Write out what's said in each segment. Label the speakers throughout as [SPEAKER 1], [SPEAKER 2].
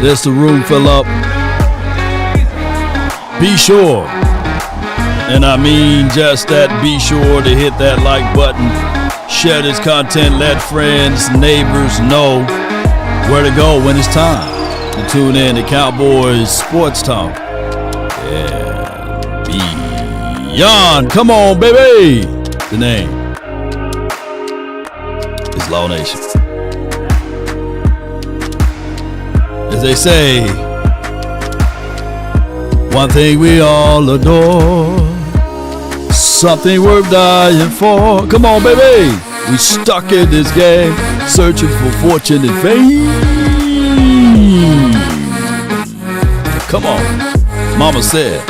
[SPEAKER 1] This the room fill up. Be sure, and I mean just that, be sure to hit that like button, share this content, let friends, neighbors know where to go when it's time to tune in to Cowboys Sports Talk. Yeah, beyond. Come on, baby. The name is Law Nation. As they say, one thing we all adore, something worth dying for. Come on, baby. We stuck in this game, searching for fortune and fame. Come on. Mama said,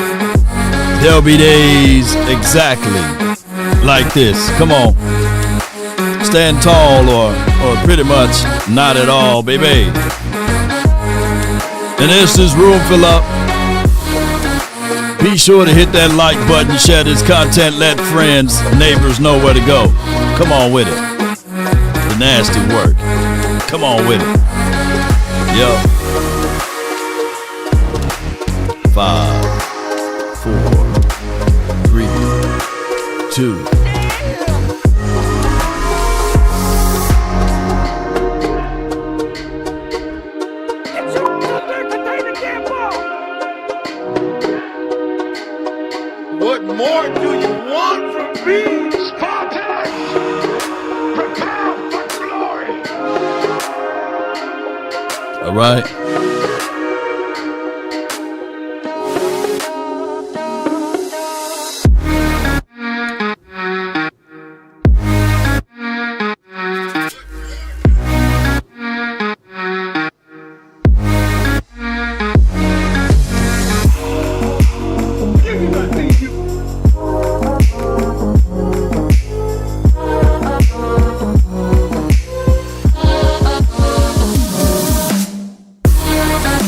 [SPEAKER 1] there'll be days exactly like this. Come on. Stand tall or pretty much not at all, baby. And this is room fill up. Be sure to hit that like button, share this content, let friends, neighbors know where to go. Come on with it. The nasty work. Come on with it. Yo. 5, 4, 3, 2.
[SPEAKER 2] What more do you want from me? Spartans, prepare for glory.
[SPEAKER 1] All right.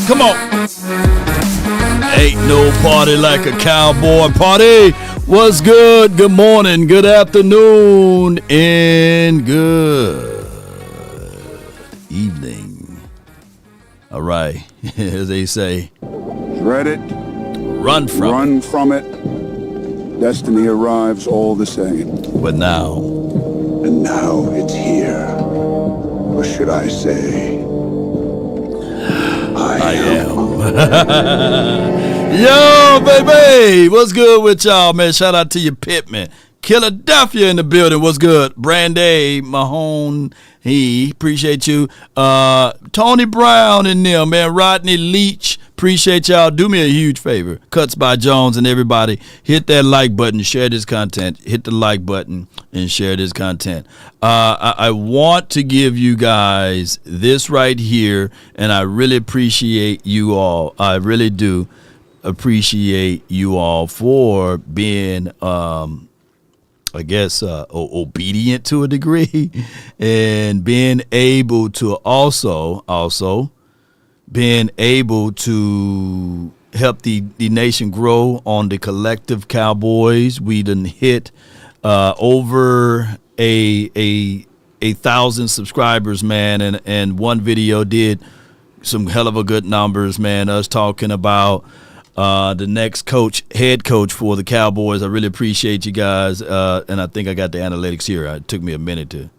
[SPEAKER 1] Come on. Ain't no party like a cowboy party. What's good? Good morning, good afternoon, and good evening. All right, as they say,
[SPEAKER 3] dread it,
[SPEAKER 1] run from
[SPEAKER 3] it. Destiny arrives all the same.
[SPEAKER 1] But now,
[SPEAKER 3] and now it's here. Or should I say, I am.
[SPEAKER 1] Yo, baby, what's good with y'all, man? Shout out to you, Pittman. Philadelphia in the building. What's good? Brandy Mahone, he appreciate you. Tony Brown in there, man. Rodney Leach, appreciate y'all. Do me a huge favor. Cuts by Jones and everybody. Hit that like button. Share this content. Hit the like button and share this content. I want to give you guys this right here, and I really appreciate you all. I really do appreciate you all for being obedient to a degree, and being able to also being able to help the nation grow on the collective Cowboys. We done hit over a 1,000 subscribers, man, and one video did some hell of a good numbers, man. Us talking about the next head coach for the Cowboys. I really appreciate you guys, and I think I got the analytics here. It took me a minute to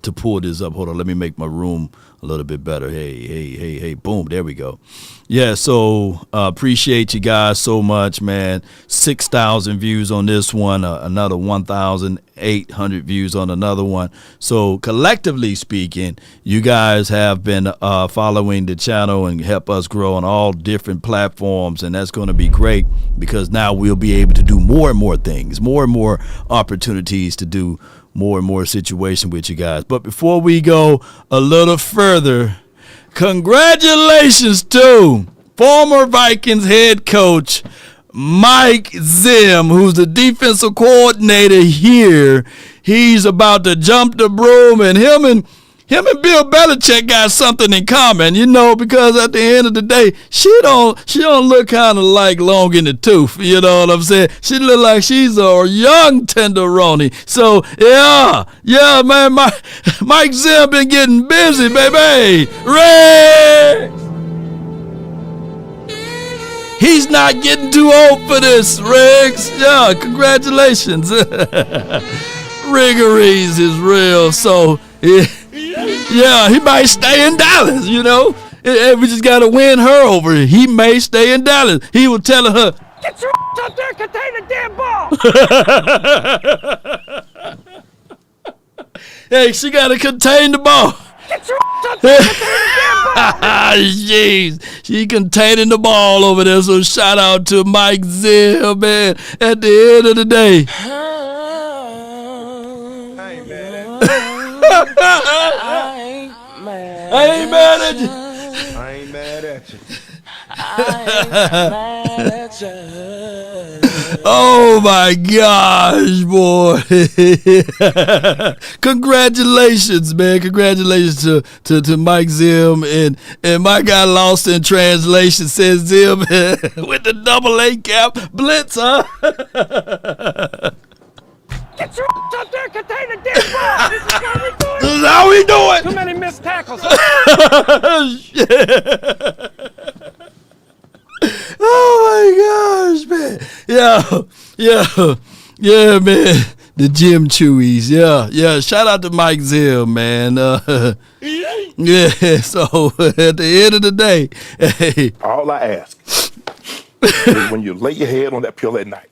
[SPEAKER 1] to pull this up. Hold on, let me make my room a little bit better. Hey, boom, there we go. Yeah, so appreciate you guys so much, man. 6,000 views on this one, another 1,800 views on another one. So collectively speaking, you guys have been following the channel and help us grow on all different platforms, and that's going to be great because now we'll be able to do more and more things, more and more opportunities to do more and more situation with you guys. But before we go a little further, congratulations to former Vikings head coach Mike Zim, who's the defensive coordinator here. He's about to jump the broom, and him and Bill Belichick got something in common, you know, because at the end of the day, she don't look kind of like long in the tooth, you know what I'm saying? She look like she's a young tenderoni. So yeah, man, Mike Zim been getting busy, baby. Ray! He's not getting too old for this, Riggs. Yeah, congratulations. Riggories is real, so yeah, he might stay in Dallas, you know. We just got to win her over. He may stay in Dallas. He was telling her,
[SPEAKER 4] get your up there and contain the damn ball.
[SPEAKER 1] Hey, she got to contain the ball.
[SPEAKER 4] Get your up there and contain the damn ball.
[SPEAKER 1] Jeez, she containing the ball over there. So shout out to Mike Zim, man. At the end of the day, I ain't mad at you.
[SPEAKER 2] I ain't mad at you.
[SPEAKER 1] Oh my gosh, boy. Congratulations, man. Congratulations to Mike Zim. And my guy lost in translation says Zim with the double A cap blitz, huh?
[SPEAKER 4] Get your up there and contain the damn ball. This is how we do it.
[SPEAKER 1] This is how we do it.
[SPEAKER 4] Too many missed tackles.
[SPEAKER 1] Oh my gosh, man. Yeah, man. The Jim Chewies. Yeah. Shout out to Mike Zim, man. Yeah, so at the end of the day, hey.
[SPEAKER 5] All I ask is when you lay your head on that pillow at night,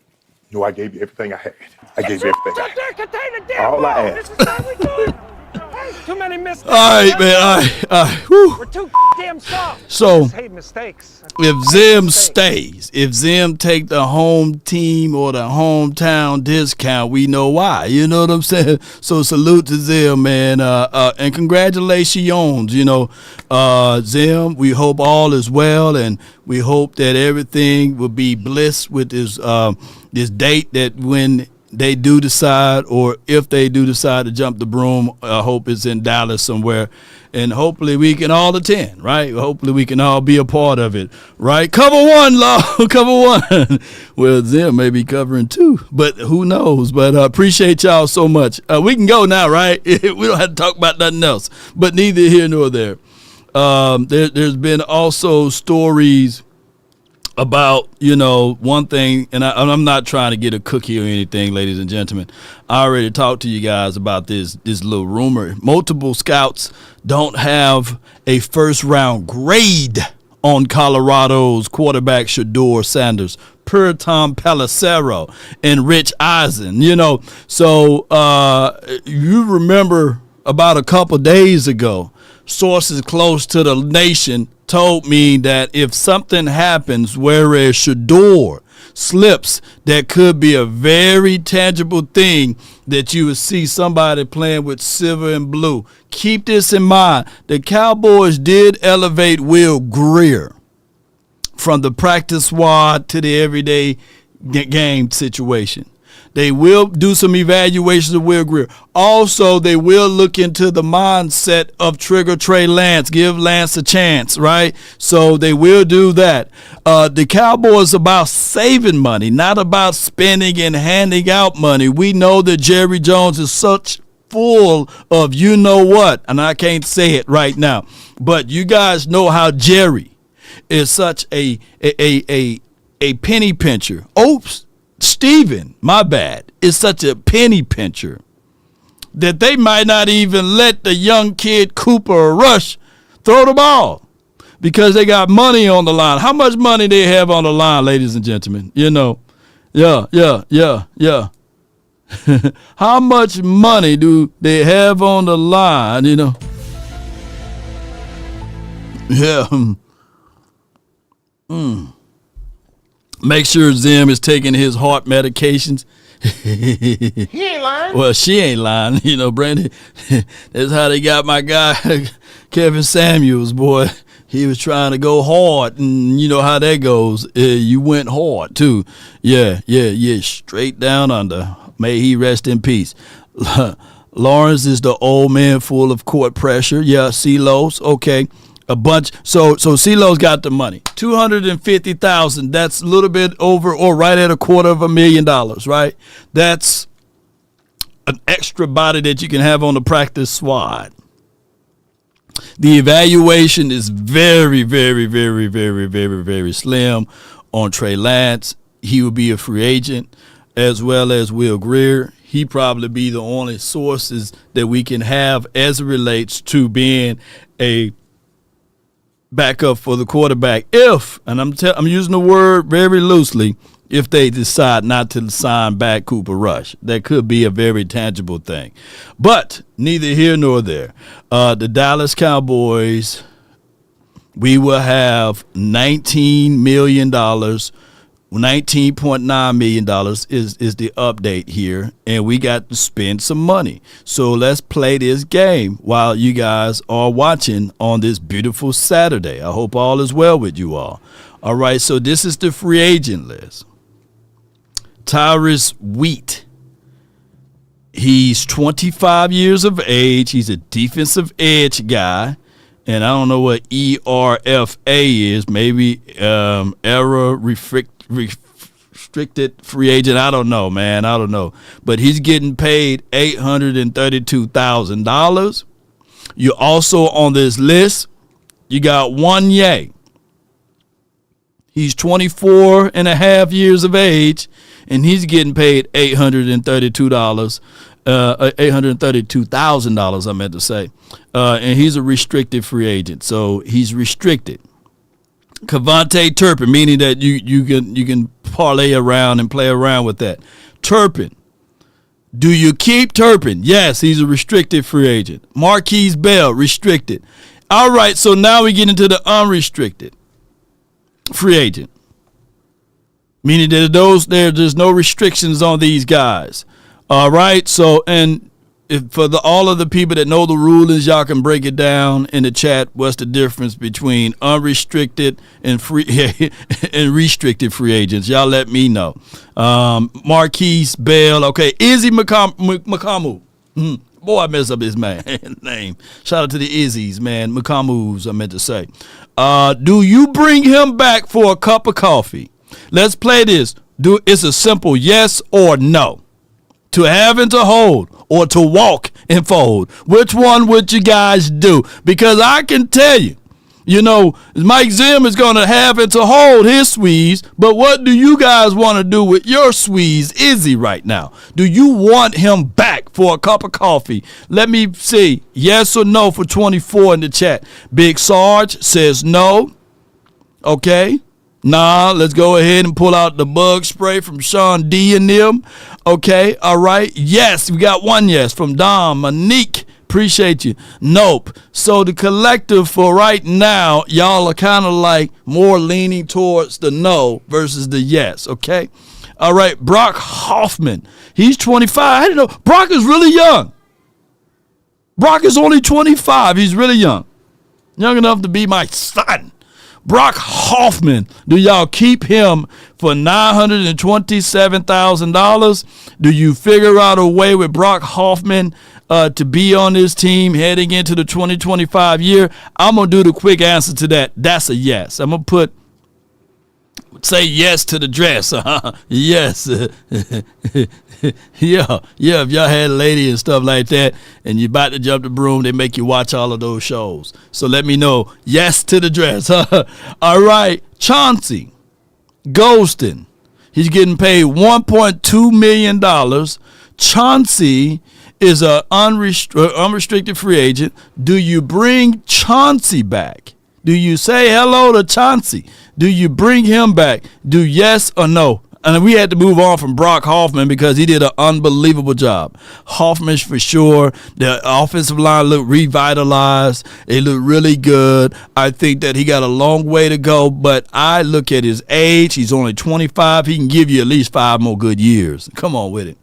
[SPEAKER 5] know I gave you everything I had. I gave you everything I
[SPEAKER 4] Up there
[SPEAKER 5] had.
[SPEAKER 4] and contain the damn
[SPEAKER 5] All
[SPEAKER 4] ball.
[SPEAKER 5] I ask.
[SPEAKER 4] This is how we do it. Too many missed tackles.
[SPEAKER 1] All right, man. All right. Whew.
[SPEAKER 4] We're too damn soft.
[SPEAKER 1] So,
[SPEAKER 4] I hate mistakes.
[SPEAKER 1] if Zim stays, if Zim take the home team or the hometown discount, we know why. You know what I'm saying? So salute to Zim, man. And congratulations, you know, Zim. We hope all is well, and we hope that everything will be bliss with this this date that when they do decide, or if they do decide to jump the broom, I hope it's in Dallas somewhere, and hopefully we can all attend, right? Hopefully we can all be a part of it, right? Cover one, Law, cover one. Well, Zim may be covering two, but who knows? But I appreciate y'all so much. We can go now, right? We don't have to talk about nothing else, but neither here nor there. There's been also stories about, you know, one thing, and I'm not trying to get a cookie or anything, ladies and gentlemen. I already talked to you guys about this little rumor. Multiple scouts don't have a first round grade on Colorado's quarterback Shedeur Sanders, per Tom Pelissero and Rich Eisen. You know, so you remember about a couple days ago, sources close to the nation told me that if something happens whereas Shedeur slips, that could be a very tangible thing that you would see somebody playing with silver and blue. Keep this in mind. The Cowboys did elevate Will Grier from the practice squad to the everyday game situation. They will do some evaluations of Will Grier. Also, they will look into the mindset of Trigger Trey Lance. Give Lance a chance, right? So they will do that. The Cowboys about saving money, not about spending and handing out money. We know that Jerry Jones is such full of you know what, and I can't say it right now, but you guys know how Jerry is such a penny pincher. Oops. Steven, my bad, is such a penny pincher that they might not even let the young kid Cooper or Rush throw the ball because they got money on the line. How much money they have on the line, ladies and gentlemen? You know, yeah. How much money do they have on the line, you know? Yeah. Make sure Zim is taking his heart medications.
[SPEAKER 2] He ain't lying.
[SPEAKER 1] Well, she ain't lying. You know, Brandon, that's how they got my guy, Kevin Samuels, boy. He was trying to go hard, and you know how that goes. You went hard, too. Yeah, straight down under. May he rest in peace. Lawrence is the old man full of court pressure. Yeah, CeeLo's, okay. A bunch. So CeeLo's got the money. $250,000. That's a little bit over or right at $250,000, right? That's an extra body that you can have on the practice squad. The evaluation is very, very, very, very, very, very slim on Trey Lance. He will be a free agent, as well as Will Grier. He probably be the only sources that we can have as it relates to being a backup for the quarterback. If, and I'm using the word very loosely, if they decide not to sign back Cooper Rush. That could be a very tangible thing. But neither here nor there. The Dallas Cowboys, we will have $19 million. $19.9 million is the update here, and we got to spend some money. So let's play this game while you guys are watching on this beautiful Saturday. I hope all is well with you all. All right, so this is the free agent list. Tyrus Wheat. He's 25 years of age. He's a defensive edge guy. And I don't know what ERFA is. Maybe restricted free agent. I don't know, man. I don't know. But he's getting paid $832,000. You're also on this list. You got Wanye. He's 24 and a half years of age, and he's getting paid $832,000, I meant to say. And he's a restricted free agent, so he's restricted. Cavante Turpin, meaning that you can parlay around and play around with that. Turpin. Do you keep Turpin? Yes, he's a restricted free agent. Marquise Bell, restricted. All right, so now we get into the unrestricted free agent. Meaning that there's no restrictions on these guys. All right, so and for all of the people that know the rulings, y'all can break it down in the chat. What's the difference between unrestricted and free and restricted free agents? Y'all let me know. Marquise Bell, okay. Izzy Makamu. Boy, I messed up his name. Shout out to the Izzies, man. Makamus, I meant to say. Do you bring him back for a cup of coffee? Let's play this. It's a simple yes or no. To have and to hold, or to walk and fold. Which one would you guys do? Because I can tell you, Mike Zim is going to have and to hold his Sweeze, but what do you guys want to do with your Sweeze Izzy right now? Do you want him back for a cup of coffee? Let me see, yes or no for 24 in the chat. Big Sarge says no. Okay. Nah, let's go ahead and pull out the bug spray from Sean D and them. Okay, all right. Yes, we got one yes from Dom. Monique, appreciate you. Nope. So the collective for right now, y'all are kind of like more leaning towards the no versus the yes, okay? All right, Brock Hoffman. He's 25. I didn't know. Brock is really young. Brock is only 25. He's really young. Young enough to be my son. Brock Hoffman, do y'all keep him for $927,000? Do you figure out a way with Brock Hoffman to be on this team heading into the 2025 year? I'm going to do the quick answer to that. That's a yes. I'm going to say yes to the dress. Yes. Yeah. If y'all had a lady and stuff like that and you're about to jump the broom, they make you watch all of those shows. So let me know. Yes to the dress. All right. Chauncey Golston. He's getting paid $1.2 million. Chauncey is an unrestricted free agent. Do you bring Chauncey back? Do you say hello to Chauncey? Do you bring him back? Do yes or no? And we had to move on from Brock Hoffman because he did an unbelievable job. Hoffman for sure. The offensive line looked revitalized. It looked really good. I think that he got a long way to go, but I look at his age. He's only 25. He can give you at least 5 more good years. Come on with it.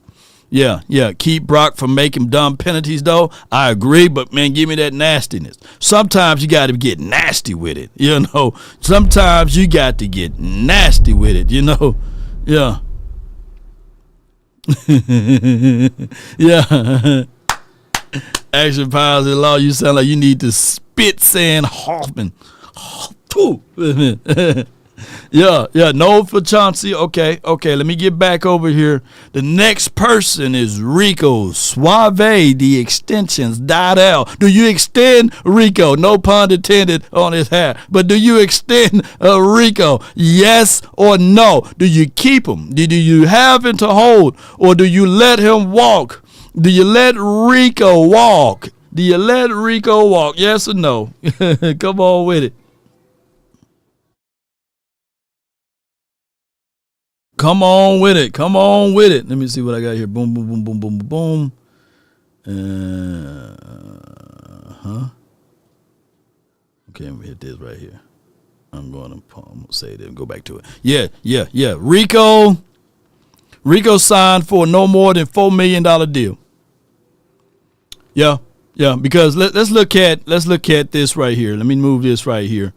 [SPEAKER 1] Yeah. Keep Brock from making dumb penalties, though. I agree, but, man, give me that nastiness. Sometimes you got to get nasty with it, Sometimes you got to get nasty with it, Yeah. Yeah. Action Powers in Law, you sound like you need to spit saying Hoffman. Yeah. No for Chauncey. Okay. Let me get back over here. The next person is Rico Suave. The extensions died out. Do you extend Rico? No pun intended on his hair. But do you extend Rico? Yes or no? Do you keep him? Do you have him to hold, or do you let him walk? Do you let Rico walk? Do you let Rico walk? Yes or no? Come on with it. Come on with it. Let me see what I got here. Boom, boom, boom, boom, boom, boom. Okay, let me hit this right here. I'm going to say that and go back to it. Yeah. Rico signed for no more than $4 million deal. Yeah. Because let's look at this right here. Let me move this right here,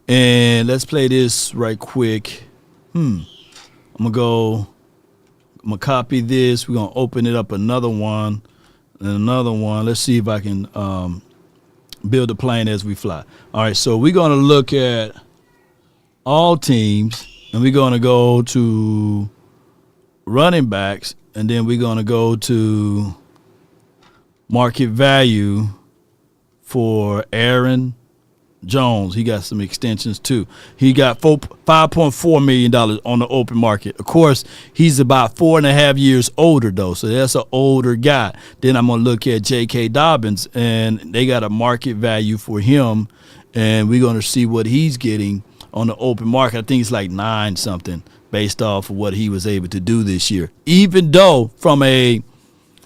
[SPEAKER 1] and let's play this right quick. I'm gonna copy this. We're gonna open it up another one and another one. Let's see if I can build a plane as we fly. All right, so we're gonna look at all teams, and we're gonna go to running backs, and then we're gonna go to market value for Aaron Jones. He got some extensions too. He got $5.4 million on the open market. Of course, he's about 4.5 years older though, so that's an older guy. Then I'm gonna look at J.K. Dobbins, and they got a market value for him, and we're gonna see what he's getting on the open market. I think it's like 9 something based off of what he was able to do this year. Even though from a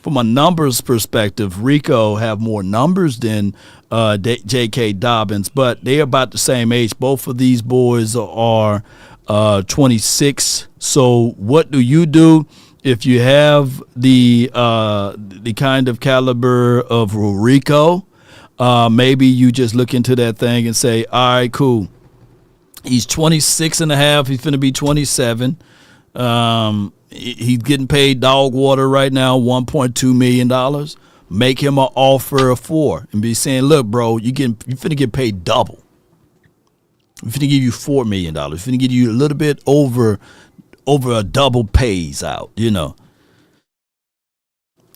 [SPEAKER 1] numbers perspective, Rico have more numbers than J.K. Dobbins, but they're about the same age. Both of these boys are 26. So what do you do if you have the kind of caliber of Rico? Maybe you just look into that thing and say, all right, cool. He's 26 and a half. He's going to be 27. He's getting paid dog water right now, $1.2 million. Make him an offer of 4 and be saying, look, bro, you finna get paid double. We're finna give you $4 million. We're finna give you a little bit over a double pays out, you know.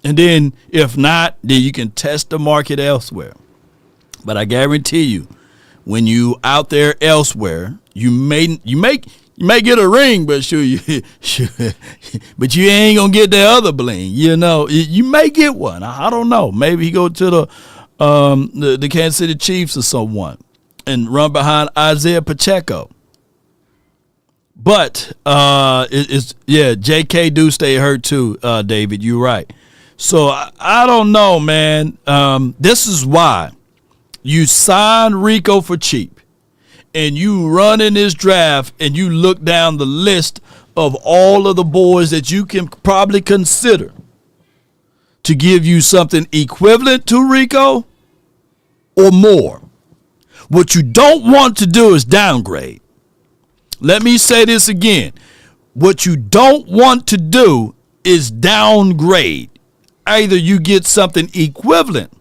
[SPEAKER 1] And then if not, then you can test the market elsewhere. But I guarantee you, when you out there elsewhere, you may get a ring, but but you ain't gonna get the other bling. You know, you may get one. I don't know. Maybe he go to the Kansas City Chiefs or someone and run behind Isaiah Pacheco. But J.K. do stay hurt too, David. You're right. So I don't know, man. This is why you sign Rico for cheap. And you run in this draft and you look down the list of all of the boys that you can probably consider to give you something equivalent to Rico or more. What you don't want to do is downgrade. Let me say this again. What you don't want to do is downgrade. Either you get something equivalent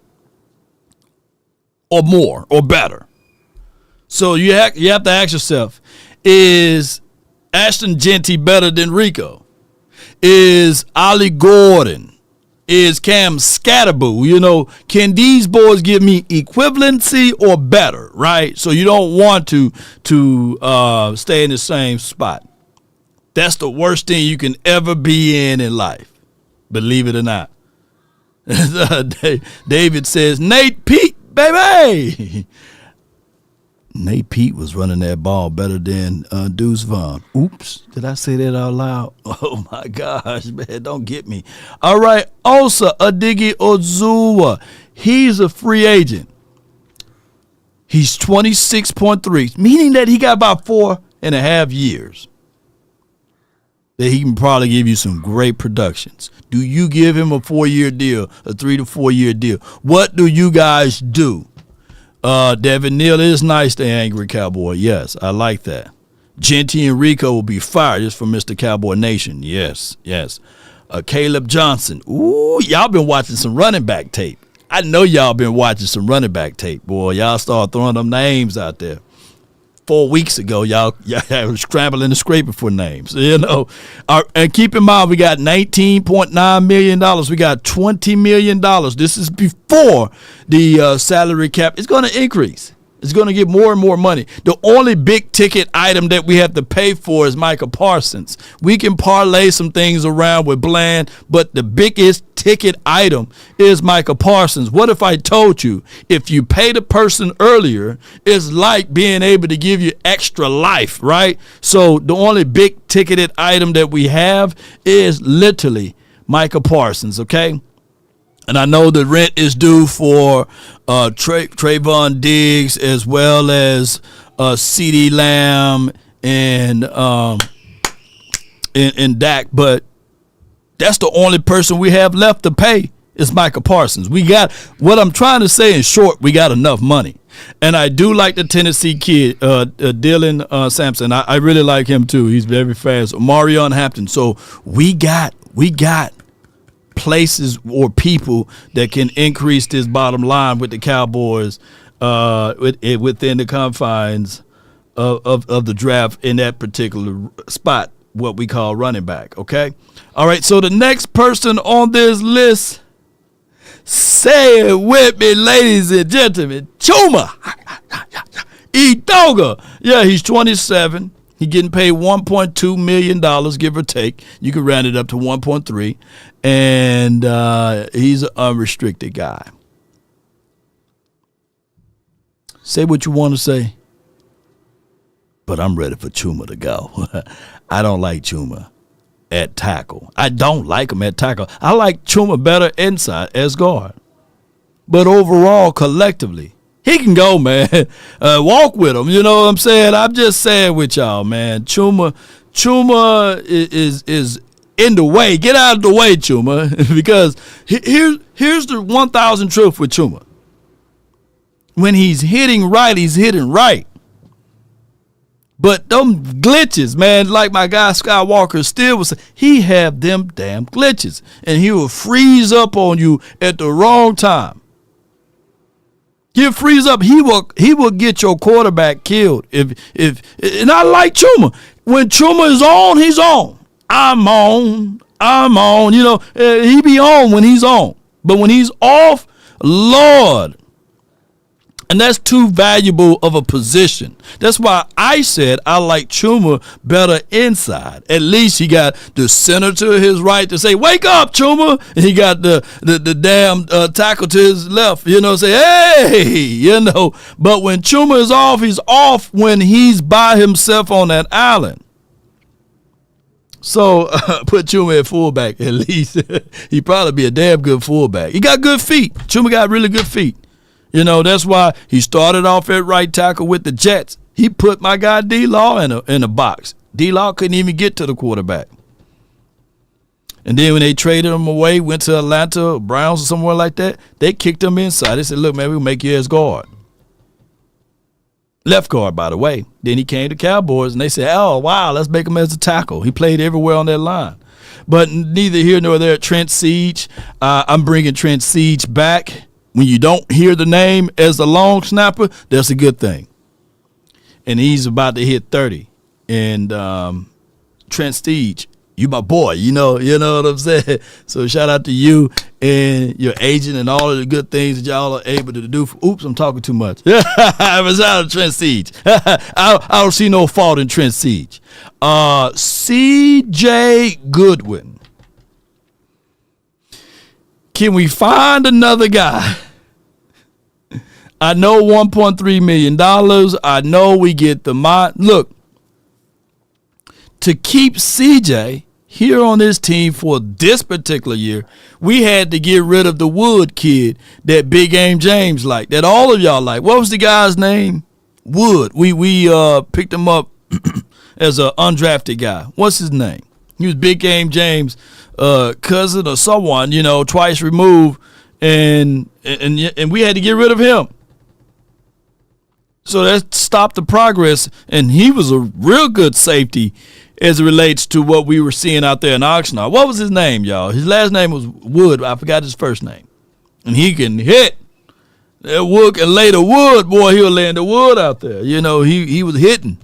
[SPEAKER 1] or more or better. So you have to ask yourself, is Ashton Jeanty better than Rico? Is Ollie Gordon? Is Cam Scatterboo? You know, can these boys give me equivalency or better, right? So you don't want to stay in the same spot. That's the worst thing you can ever be in life, believe it or not. David says, Nate Pete, baby. Nate Pete was running that ball better than Deuce Vaughn. Oops, did I say that out loud? Oh, my gosh, man, don't get me. All right, Osa Adigi Ozua. He's a free agent. He's 26.3, meaning that he got about 4.5 years that he can probably give you some great productions. Do you give him a 4-year deal, a 3 to 4 year deal? What do you guys do? Devin Neal is nice, the Angry Cowboy. Yes, I like that. Jeanty and Rico will be fired just for Mr. Cowboy Nation. Yes. Caleb Johnson. Ooh, y'all been watching some running back tape. I know y'all been watching some running back tape. Boy, y'all start throwing them names out there. 4 weeks ago, y'all were scrambling and scraping for names, you know. And keep in mind, we got $19.9 million. We got $20 million. This is before the salary cap. It's going to increase. It's going to get more and more money. The only big ticket item that we have to pay for is Micah Parsons. We can parlay some things around with Bland, but the biggest ticket item is Micah Parsons. What if I told you if you pay the person earlier, it's like being able to give you extra life, right? So the only big ticketed item that we have is literally Micah Parsons, okay? And I know the rent is due for Trayvon Diggs as well as CeeDee Lamb and Dak, but that's the only person we have left to pay is Micah Parsons. We got, what I'm trying to say in short, we got enough money. And I do like the Tennessee kid, Dylan Sampson. I really like him too. He's very fast. Marion Hampton. So we got places or people that can increase this bottom line with the Cowboys within the confines of the draft in that particular spot, what we call running back, okay? All right, so the next person on this list, say it with me, ladies and gentlemen, Chuma Edoga. Yeah, he's 27. He's getting paid $1.2 million, give or take. You can round it up to 1.3. And he's an unrestricted guy. Say what you want to say. But I'm ready for Chuma to go. I don't like Chuma at tackle. I don't like him at tackle. I like Chuma better inside as guard. But overall, collectively, he can go, man. Walk with him. You know what I'm saying? I'm just saying with y'all, man. Chuma is in the way. Get out of the way, Chuma. Because here's the 1,000 truth with Chuma. When he's hitting right, he's hitting right. But them glitches, man, like my guy Scott Walker still was, he have them damn glitches. And he will freeze up on you at the wrong time. He'll freeze up. He will get your quarterback killed. And I like Chuma. When Chuma is on, he's on. I'm on. You know, he be on when he's on. But when he's off, Lord. And that's too valuable of a position. That's why I said I like Chuma better inside. At least he got the center to his right to say, wake up, Chuma. And he got the damn tackle to his left, you know, say, hey, you know. But when Chuma is off, he's off when he's by himself on that island. So put Chuma at fullback at least. He'd probably be a damn good fullback. He got good feet. Chuma got really good feet. You know, that's why he started off at right tackle with the Jets. He put my guy D-Law in a box. D-Law couldn't even get to the quarterback. And then when they traded him away, went to Atlanta, Browns or somewhere like that, they kicked him inside. They said, look, man, we'll make you as guard. Left guard, by the way. Then he came to Cowboys, and they said, oh, wow, let's make him as a tackle. He played everywhere on that line. But neither here nor there, Trent Siege. I'm bringing Trent Siege back. When you don't hear the name as a long snapper, that's a good thing. And he's about to hit 30. And Trent Siege, you my boy, you know what I'm saying? So shout out to you and your agent and all of the good things that y'all are able to do. Oops, I'm talking too much. Shout out to Trent Siege. I don't see no fault in Trent Siege. C.J. Goodwin. Can we find another guy? I know $1.3 million. I know we get the look, to keep CJ here on this team for this particular year, we had to get rid of the Wood kid that Big Game James liked, that all of y'all like. What was the guy's name? Wood. We picked him up as an undrafted guy. What's his name? He was Big Game James' cousin or someone, you know, twice removed, and we had to get rid of him. So that stopped the progress, and he was a real good safety as it relates to what we were seeing out there in Oxnard. What was his name, y'all? His last name was Wood. I forgot his first name. And he can hit. That wood can lay the wood, boy. He'll lay the wood out there. You know, he was hitting.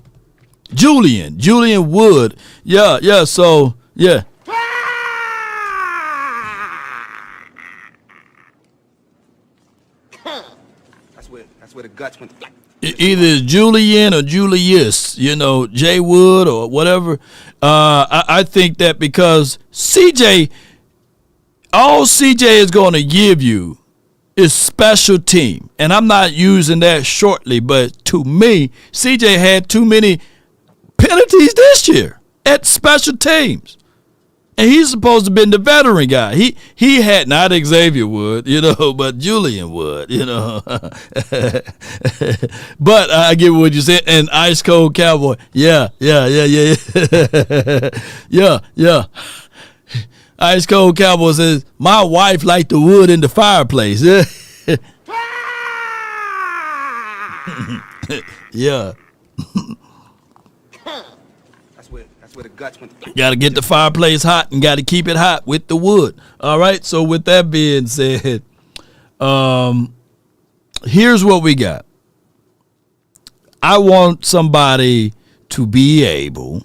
[SPEAKER 1] Julian Wood. Yeah. So yeah.
[SPEAKER 6] That's where the guts went.
[SPEAKER 1] Either it's Julian or Julius, you know, Jay Wood or whatever. I think that because all CJ is going to give you is special team. And I'm not using that shortly, but to me, CJ had too many penalties this year at special teams. And he's supposed to have been the veteran guy. He had not Xavier Wood, you know, but Julian Wood, you know. But I get what you said. And Ice Cold Cowboy, yeah. Yeah. Ice Cold Cowboy says, my wife liked the wood in the fireplace. Yeah.
[SPEAKER 6] That's where the guts went.
[SPEAKER 1] Got to get the fireplace hot and got to keep it hot with the wood. All right. So with that being said, here's what we got. I want somebody to be able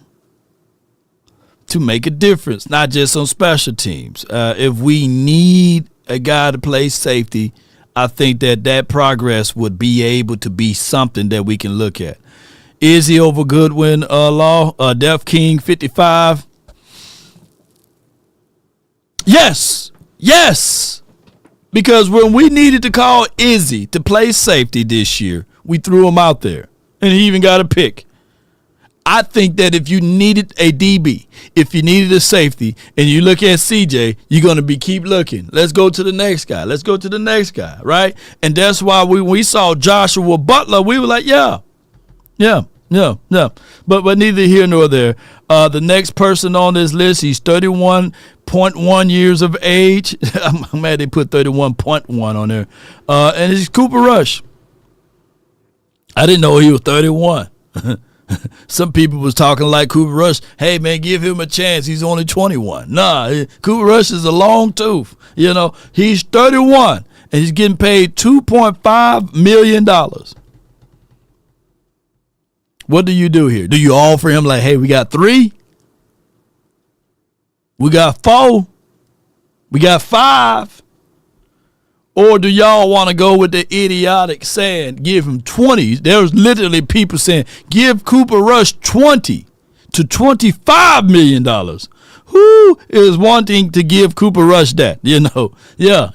[SPEAKER 1] to make a difference, not just on special teams. If we need a guy to play safety, I think that progress would be able to be something that we can look at. Izzy over Goodwin Law, Def King 55. Yes. Because when we needed to call Izzy to play safety this year, we threw him out there. And he even got a pick. I think that if you needed a DB, if you needed a safety, and you look at CJ, you're going to keep looking. Let's go to the next guy. Right? And that's why when we saw Joshua Butler, we were like, yeah. But neither here nor there. The next person on this list, he's 31.1 years of age. I'm mad they put 31.1 on there. And it's Cooper Rush. I didn't know he was 31. Some people was talking like Cooper Rush. Hey, man, give him a chance. He's only 21. Nah, Cooper Rush is a long tooth. You know, he's 31, and he's getting paid $2.5 million. What do you do here? Do you offer him like, hey, we got 3? We got 4? We got 5? Or do y'all want to go with the idiotic saying, give him 20? There's literally people saying, give Cooper Rush 20 to $25 million. Who is wanting to give Cooper Rush that? You know, yeah.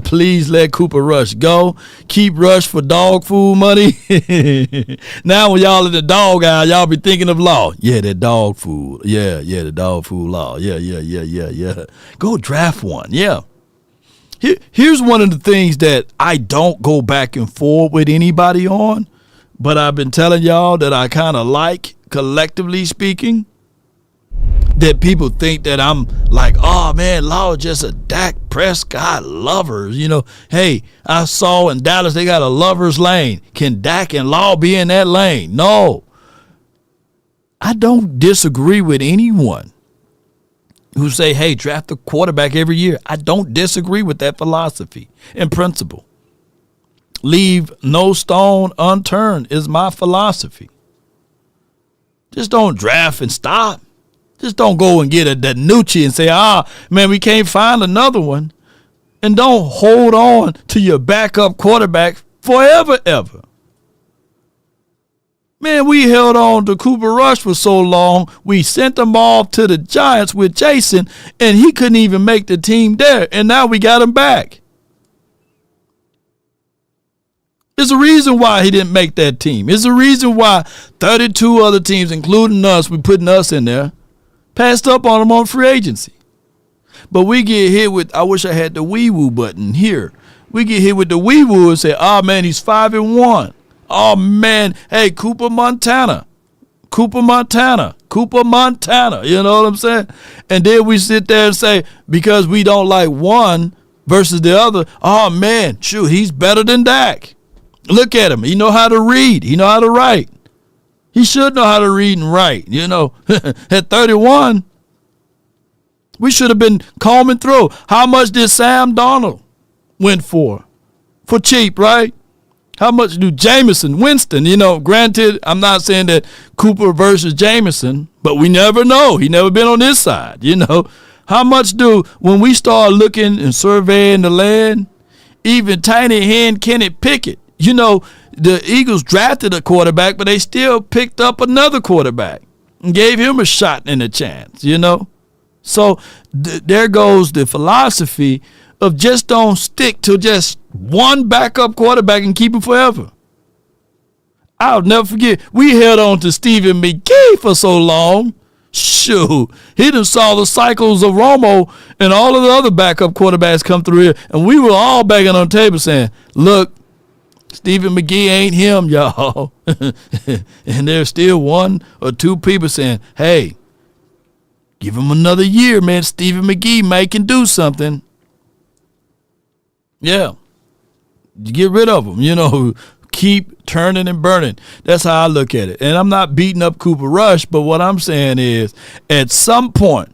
[SPEAKER 1] Please let Cooper Rush go. Keep Rush for dog food money. Now when y'all in the dog aisle, y'all be thinking of law. Yeah, that dog food. Yeah, the dog food law. Yeah. Go draft one. Yeah. Here's one of the things that I don't go back and forth with anybody on, but I've been telling y'all that I kind of like, collectively speaking, that people think that I'm like, oh, man, Law just a Dak Prescott lovers. You know, hey, I saw in Dallas they got a lover's lane. Can Dak and Law be in that lane? No. I don't disagree with anyone who say, hey, draft a quarterback every year. I don't disagree with that philosophy and principle. Leave no stone unturned is my philosophy. Just don't draft and stop. Just don't go and get a Danucci and say, man, we can't find another one. And don't hold on to your backup quarterback forever, ever. Man, we held on to Cooper Rush for so long, we sent him off to the Giants with Jason, and he couldn't even make the team there, and now we got him back. There's a reason why he didn't make that team. There's a reason why 32 other teams, including us, we putting us in there, passed up on him on free agency. But we get hit with, I wish I had the wee-woo button here. We get hit with the wee-woo and say, man, he's 5-1. Oh, man, hey, Cooper Montana. You know what I'm saying? And then we sit there and say, because we don't like one versus the other, oh, man, shoot, he's better than Dak. Look at him. He know how to read. He know how to write. He should know how to read and write, you know. At 31, we should have been combing through. How much did Sam Darnold went for for cheap, right? How much do Winston, granted, I'm not saying that Cooper versus Jameson, but we never know. He never been on this side, How much when we start looking and surveying the land, even tiny hand Kenny Pickett, the Eagles drafted a quarterback, but they still picked up another quarterback and gave him a shot and a chance, So there goes the philosophy of just don't stick to just one backup quarterback and keep him forever. I'll never forget, we held on to Stephen McGee for so long. Shoot, he done saw the cycles of Romo and all of the other backup quarterbacks come through here, and we were all banging on the table saying, look, Stephen McGee ain't him, y'all. And there's still one or two people saying, hey, give him another year, man. Stephen McGee can do something. Yeah. You get rid of him, keep turning and burning. That's how I look at it. And I'm not beating up Cooper Rush, but what I'm saying is at some point,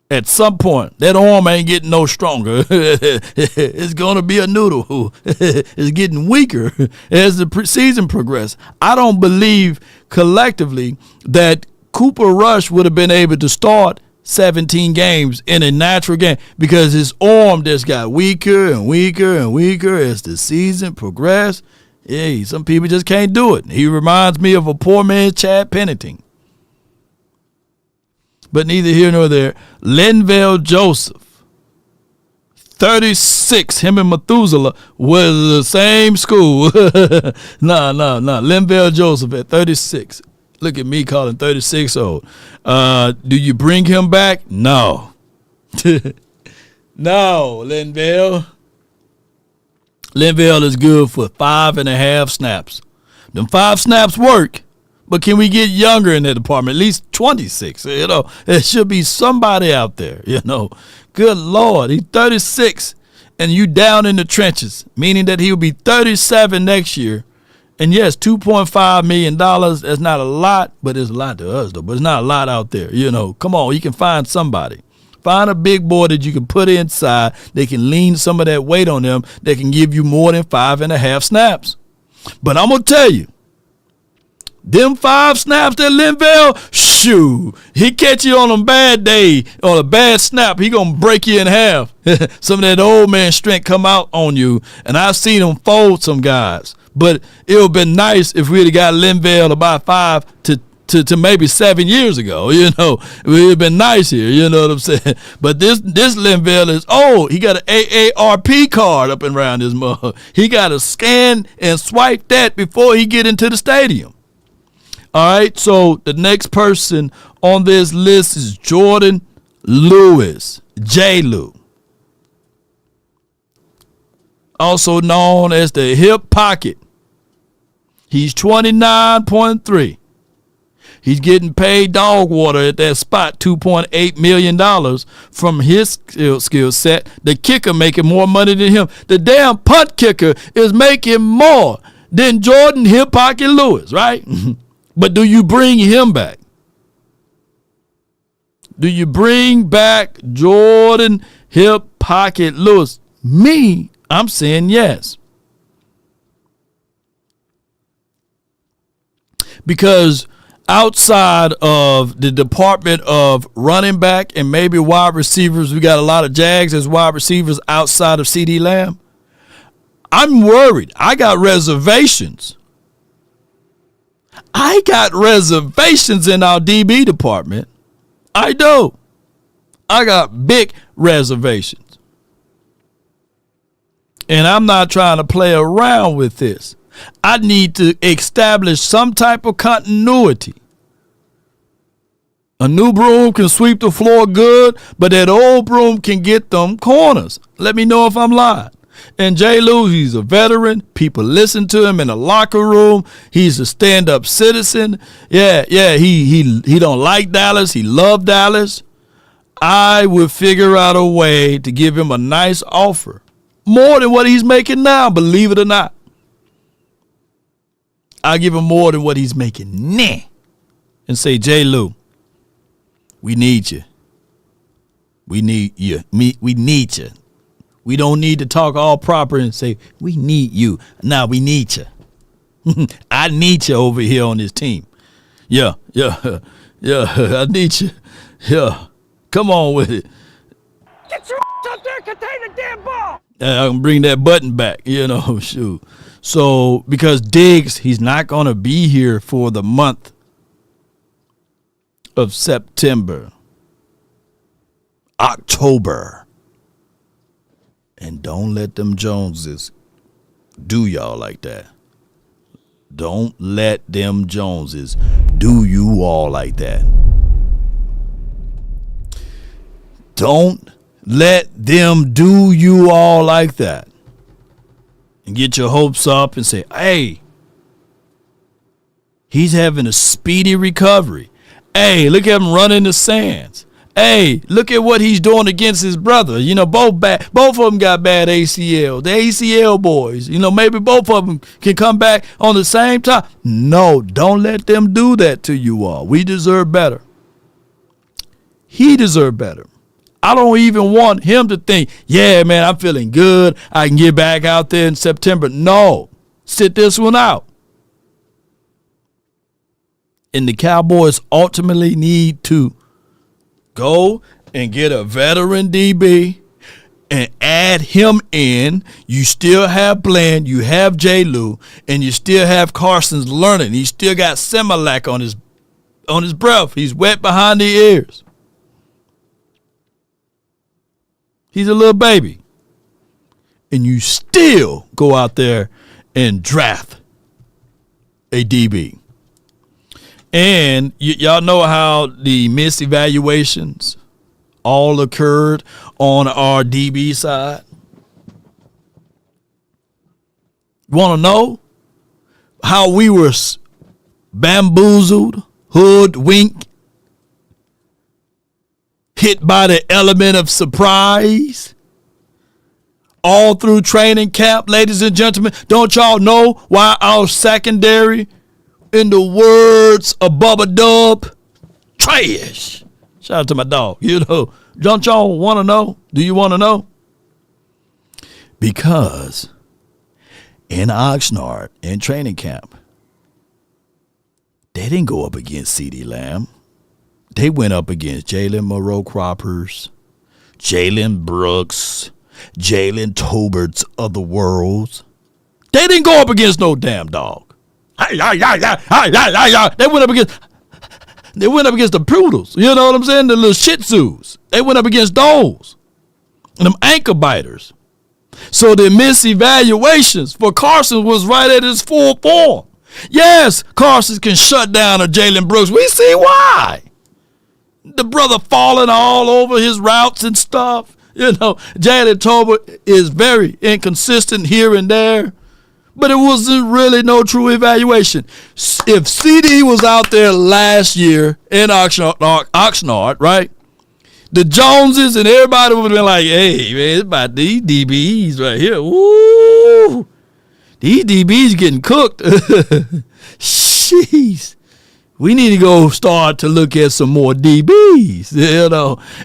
[SPEAKER 1] that arm ain't getting no stronger. It's going to be a noodle. It's getting weaker as the season progresses. I don't believe collectively that Cooper Rush would have been able to start 17 games in a natural game because his arm just got weaker and weaker and weaker as the season progressed. Yeah, some people just can't do it. He reminds me of a poor man Chad Pennington. But neither here nor there. Linval Joseph, 36. Him and Methuselah was the same school. No. Linval Joseph at 36. Look at me calling 36 old. Do you bring him back? No. No, Linval. Linval is good for 5.5 snaps. Them 5 snaps work, but can we get younger in that department? At least 26. There should be somebody out there, Good Lord, he's 36, and you down in the trenches, meaning that he will be 37 next year. And yes, $2.5 million, that's not a lot, but it's a lot to us, though. But it's not a lot out there, Come on, you can find somebody. Find a big boy that you can put inside. They can lean some of that weight on them. They can give you more than 5.5 snaps. But I'm going to tell you, them 5 snaps that Linval, shoo, he catch you on a bad day, on a bad snap, he going to break you in half. Some of that old man strength come out on you, and I've seen him fold some guys. But it would have been nice if we had got Linval about 5 to maybe 7 years ago. It would have been nice here. You know what I'm saying? But this Linval is old. He got an AARP card up and around his mug. He got to scan and swipe that before he get into the stadium. All right. So the next person on this list is Jordan Lewis, J. Lou. Also known as the hip pocket. He's 29.3. He's getting paid dog water at that spot, $2.8 million from his skill set. The kicker making more money than him. The damn punt kicker is making more than Jordan Hip Pocket Lewis, right? But do you bring him back? Do you bring back Jordan Hip Pocket Lewis? Me, I'm saying yes. Because outside of the department of running back and maybe wide receivers, we got a lot of Jags as wide receivers outside of CeeDee Lamb. I'm worried. I got reservations. I got reservations in our DB department. I do. I got big reservations. And I'm not trying to play around with this. I need to establish some type of continuity. A new broom can sweep the floor good, but that old broom can get them corners. Let me know if I'm lying. And J. Lou, he's a veteran. People listen to him in the locker room. He's a stand-up citizen. Yeah, he don't like Dallas. He loved Dallas. I would figure out a way to give him a nice offer. More than what he's making now, believe it or not. I'll give him more than what he's making now. And say, J. Lou, we need you. We need you. We need you. We don't need to talk all proper and say, we need you. Nah, we need you. I need you over here on this team. Yeah. I need you. Yeah. Come on with it.
[SPEAKER 4] Get your up there and contain the damn ball.
[SPEAKER 1] I can bring that button back, shoot. So, because Diggs, he's not going to be here for the month of September, October. And don't let them Joneses do y'all like that. Don't let them Joneses do you all like that. Don't let them do you all like that. And get your hopes up and say, hey, he's having a speedy recovery. Hey, look at him running the sands. Hey, look at what he's doing against his brother. Both of them got bad ACL. The ACL boys. Maybe both of them can come back on the same time. No, don't let them do that to you all. We deserve better. He deserves better. I don't even want him to think, yeah, man, I'm feeling good. I can get back out there in September. No, sit this one out. And the Cowboys ultimately need to go and get a veteran DB and add him in. You still have Bland, you have J. Lou, and you still have Carson's learning. He still got Similac on his breath. He's wet behind the ears. He's a little baby. And you still go out there and draft a DB. And y'all know how the missed evaluations all occurred on our DB side. Want to know how we were bamboozled, hoodwinked, hit by the element of surprise all through training camp, ladies and gentlemen? Don't y'all know why our secondary, in the words of Bubba Dub, trash? Shout out to my dog. Don't y'all want to know? Do you want to know? Because in Oxnard, in training camp, they didn't go up against CeeDee Lamb. They went up against Jalen Monroe Croppers, Jalen Brooks, Jalen Toberts of the world. They didn't go up against no damn dog. They went up against the poodles. You know what I'm saying? The little shih tzus. They went up against those. And them ankle biters. So the misevaluations for Carson was right at his full form. Yes, Carson can shut down a Jalen Brooks. We see why. The brother falling all over his routes and stuff. Jalen Tolbert is very inconsistent here and there. But it wasn't really no true evaluation. If CD was out there last year in Oxnard, right? The Joneses and everybody would have been like, hey, man, it's about these DBs right here. Ooh, these DBs getting cooked. Jeez. We need to go start to look at some more DBs,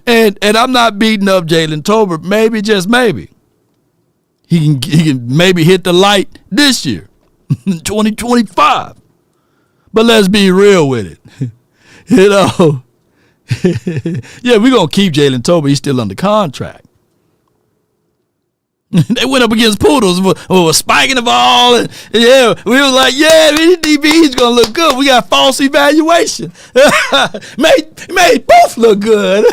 [SPEAKER 1] And I'm not beating up Jalen Tolbert. Maybe, just maybe, he can maybe hit the light this year, 2025. But let's be real with it, Yeah, we're gonna keep Jalen Tolbert. He's still under contract. They went up against Poodles, were spiking the ball, and yeah, we was like, yeah, these DB's gonna look good. We got false evaluation. made both look good.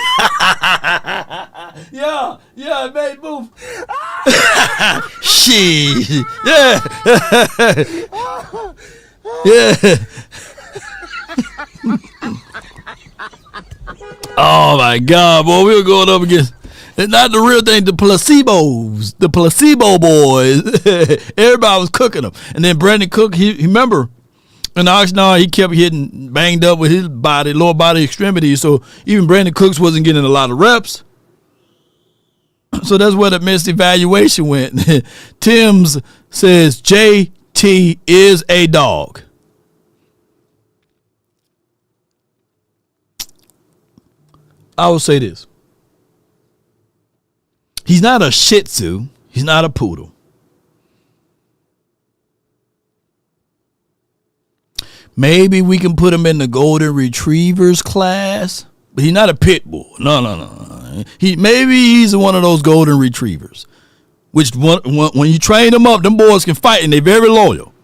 [SPEAKER 1] yeah, it made both. Shit, yeah. Oh my God, boy, we were going up against. It's not the real thing, the placebos, the placebo boys. Everybody was cooking them. And then Brandon Cook, he remember, in Oxnard, he kept getting banged up with his body, lower body extremities. So even Brandon Cooks wasn't getting a lot of reps. So that's where the missed evaluation went. Timms says JT is a dog. I will say this. He's not a Shih Tzu. He's not a poodle. Maybe we can put him in the golden retrievers class, but he's not a pit bull. No. Maybe he's one of those golden retrievers, which when you train them up, them boys can fight and they're very loyal.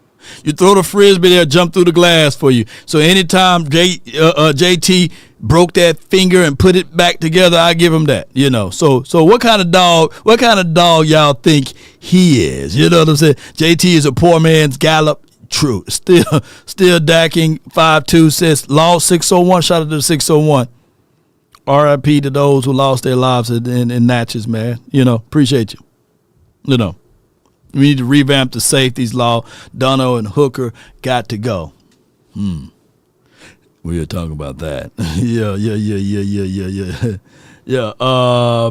[SPEAKER 1] You throw the frisbee, they'll jump through the glass for you. So anytime JT broke that finger and put it back together, I give him that. You know. So what kind of dog y'all think he is? You know what I'm saying? JT is a poor man's Gallup. True. Still dacking 5'2", says lost 601. Shout out to the 601. RIP to those who lost their lives in Natchez, man. You know, appreciate you. You know, we need to revamp the safeties law. Dunno and Hooker got to go. We were talking about that. Yeah.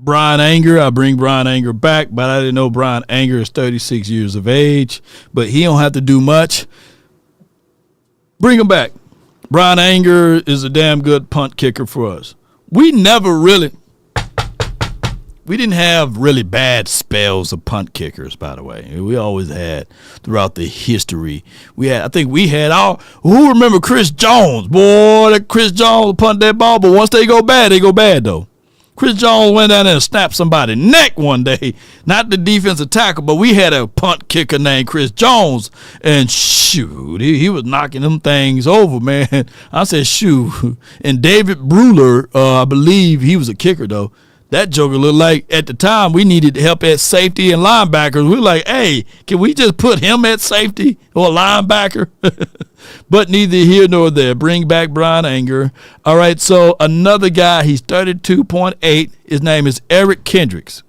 [SPEAKER 1] Brian Anger, I bring Brian Anger back, but I didn't know Brian Anger is 36 years of age, but he don't have to do much. Bring him back. Brian Anger is a damn good punt kicker for us. We didn't have really bad spells of punt kickers, by the way. We always had throughout the history. Who remember Chris Jones? Boy, that Chris Jones punt that ball, but once they go bad though. Chris Jones went down there and snapped somebody's neck one day. Not the defensive tackle, but we had a punt kicker named Chris Jones. And shoot, he was knocking them things over, man. I said, shoot. And David Bruler, I believe he was a kicker, though. That joker looked like, at the time, we needed help at safety and linebackers. We were like, hey, can we just put him at safety or linebacker? But neither here nor there. Bring back Brian Anger. All right, so another guy, he's 32.8. His name is Eric Kendricks.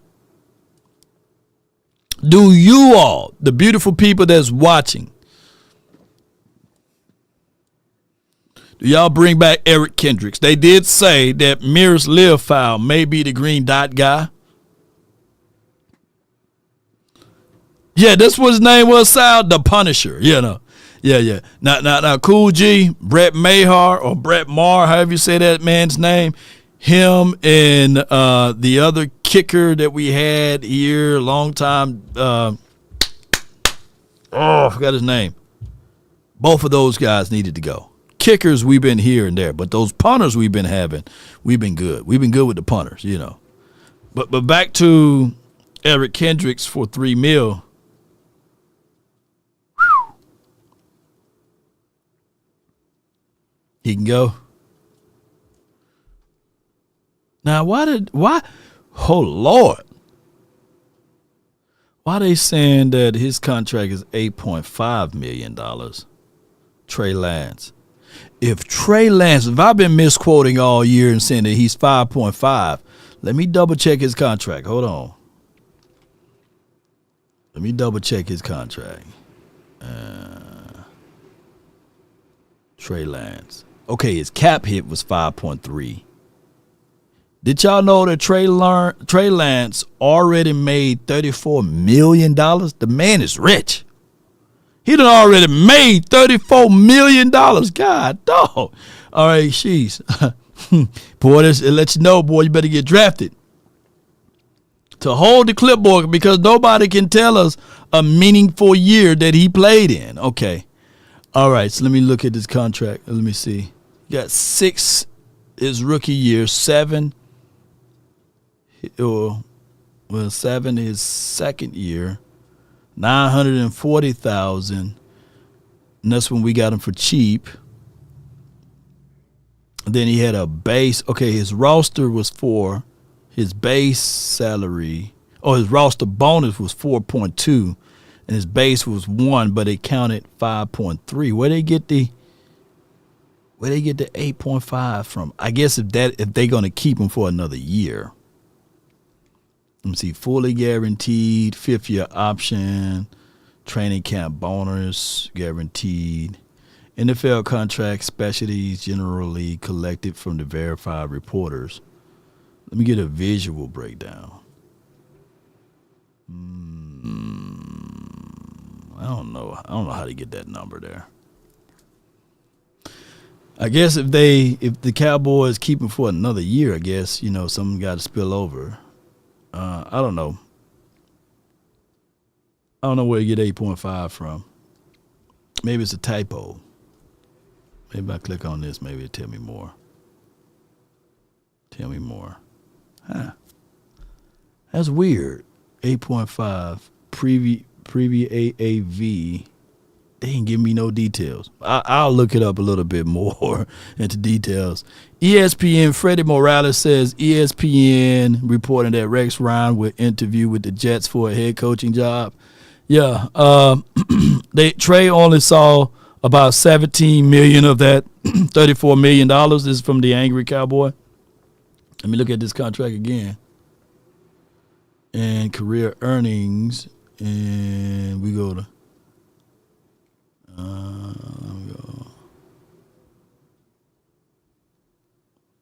[SPEAKER 1] Do you all, the beautiful people that's watching, do y'all bring back Eric Kendricks? They did say that Mirrors Live Foul may be the green dot guy. Yeah, that's what his name was, Sal. The Punisher, you know. Yeah. Now, Cool G, Brett Mahar, or Brett Maher, however you say that man's name, him and the other kicker that we had here a long time, I forgot his name. Both of those guys needed to go. Kickers, we've been here and there, but those punters we've been having, we've been good. We've been good with the punters, you know. But back to Eric Kendricks for $3 million. He can go. Now, oh Lord. Why they saying that his contract is $8.5 million? Trey Lance. If I've been misquoting all year and saying that he's 5.5, let me double check his contract. Hold on. Let me double check his contract. Trey Lance. Okay, his cap hit was 5.3. Did y'all know that Trey Lance already made $34 million? The man is rich. He done already made $34 million. God, dog. All right, sheesh. Boy, it lets you know, boy, you better get drafted. To hold the clipboard, because nobody can tell us a meaningful year that he played in. Okay. All right, so let me look at this contract. Let me see. He got 6 his rookie year, 7 his second year, $940,000, and that's when we got him for cheap. And then he had a base. Okay, his roster was 4. His base salary, his roster bonus was 4.2, and his base was 1, but it counted 5.3. Where they get the 8.5 from? I guess if they're gonna keep him for another year. Let me see. Fully guaranteed, 5th-year option, training camp bonus guaranteed. NFL contract specialties generally collected from the verified reporters. Let me get a visual breakdown. I don't know how to get that number there. I guess if the Cowboys keep him for another year, I guess, something got to spill over. I don't know. I don't know where you get 8.5 from. Maybe it's a typo. Maybe I click on this. Maybe it'll tell me more. Tell me more. Huh. That's weird. 8.5 preview AAV. They didn't give me no details. I'll look it up a little bit more into details. ESPN, Freddie Morales says ESPN reporting that Rex Ryan will interview with the Jets for a head coaching job. Yeah, Trey only saw about $17 million of that $34 million. This is from the Angry Cowboy. Let me look at this contract again. And career earnings, and we go to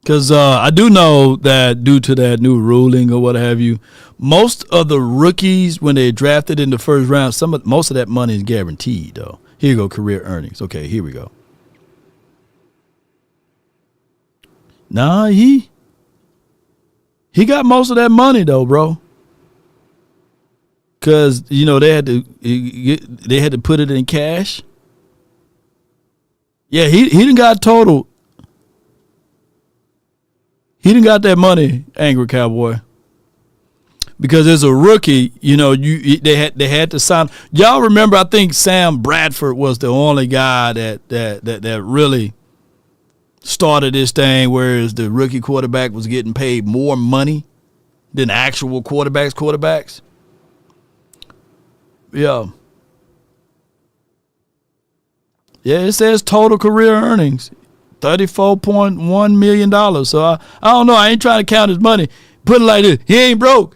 [SPEAKER 1] because I do know that due to that new ruling or what have you, most of the rookies when they're drafted in the first round, most of that money is guaranteed though. Here you go, career earnings. Okay, here we go. Nah, he got most of that money though, bro. Cause they had to put it in cash. Yeah, he didn't got total. He didn't got that money, Angry Cowboy. Because as a rookie, they had to sign. Y'all remember? I think Sam Bradford was the only guy that really started this thing, whereas the rookie quarterback was getting paid more money than actual quarterbacks. Yeah. Yeah, it says total career earnings, $34.1 million. So I don't know. I ain't trying to count his money. Put it like this: he ain't broke.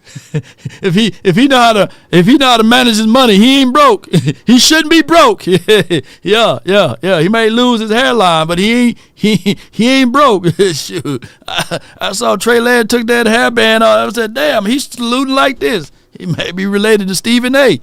[SPEAKER 1] if he know how to manage his money, he ain't broke. He shouldn't be broke. Yeah. He may lose his hairline, but he ain't broke. Shoot, I saw Trey Lance took that hairband off. I said, damn, he's saluting like this. He may be related to Stephen A.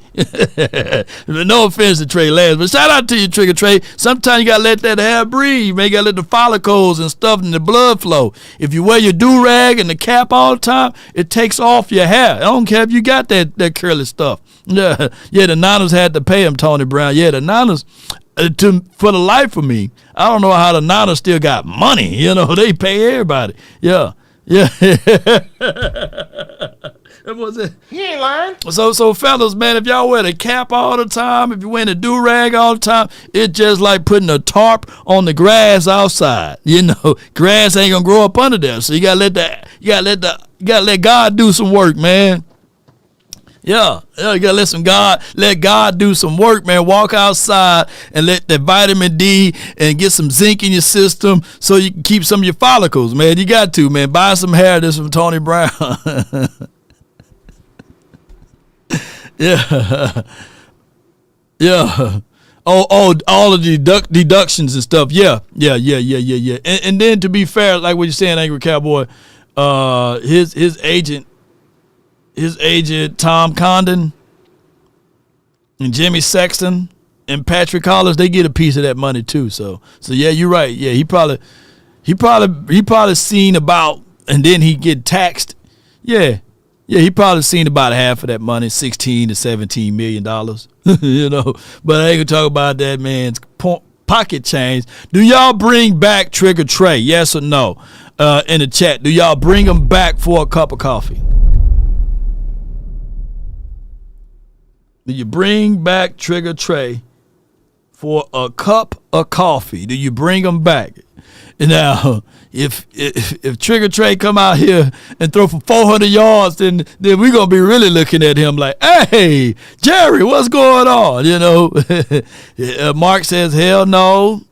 [SPEAKER 1] No offense to Trey Lance, but shout out to you, Trigger Trey. Sometimes you got to let that hair breathe. You may got to let the follicles and stuff and the blood flow. If you wear your do-rag and the cap all the time, it takes off your hair. I don't care if you got that curly stuff. Yeah, the Niners had to pay him, Tony Brown. Yeah, the Niners, for the life of me, I don't know how the Niners still got money. They pay everybody. Yeah.
[SPEAKER 2] He ain't lying.
[SPEAKER 1] So fellas, man, if y'all wear the cap all the time, if you wear the do-rag all the time, it's just like putting a tarp on the grass outside. Grass ain't gonna grow up under there. So you gotta let God do some work, man. Yeah, you gotta let God do some work, man. Walk outside and let that vitamin D and get some zinc in your system so you can keep some of your follicles, man. You got to, man. Buy some hair. This from Tony Brown. Yeah. All of the deductions and stuff. Yeah. And then to be fair, like what you're saying, Angry Cowboy, his agent Tom Condon and Jimmy Sexton and Patrick Collins, they get a piece of that money too. So yeah, you're right. Yeah, he probably seen about, and then he get taxed. Yeah, he probably seen about half of that money, $16 to $17 million. But I ain't gonna talk about that man's pocket change. Do y'all bring back Trigger Trey? Yes or no? In the chat, do y'all bring him back for a cup of coffee? Do you bring back Trigger Trey for a cup of coffee? Do you bring him back? Now, if Trigger Trey come out here and throw for 400 yards, then we're going to be really looking at him like, hey, Jerry, what's going on? Mark says, hell no.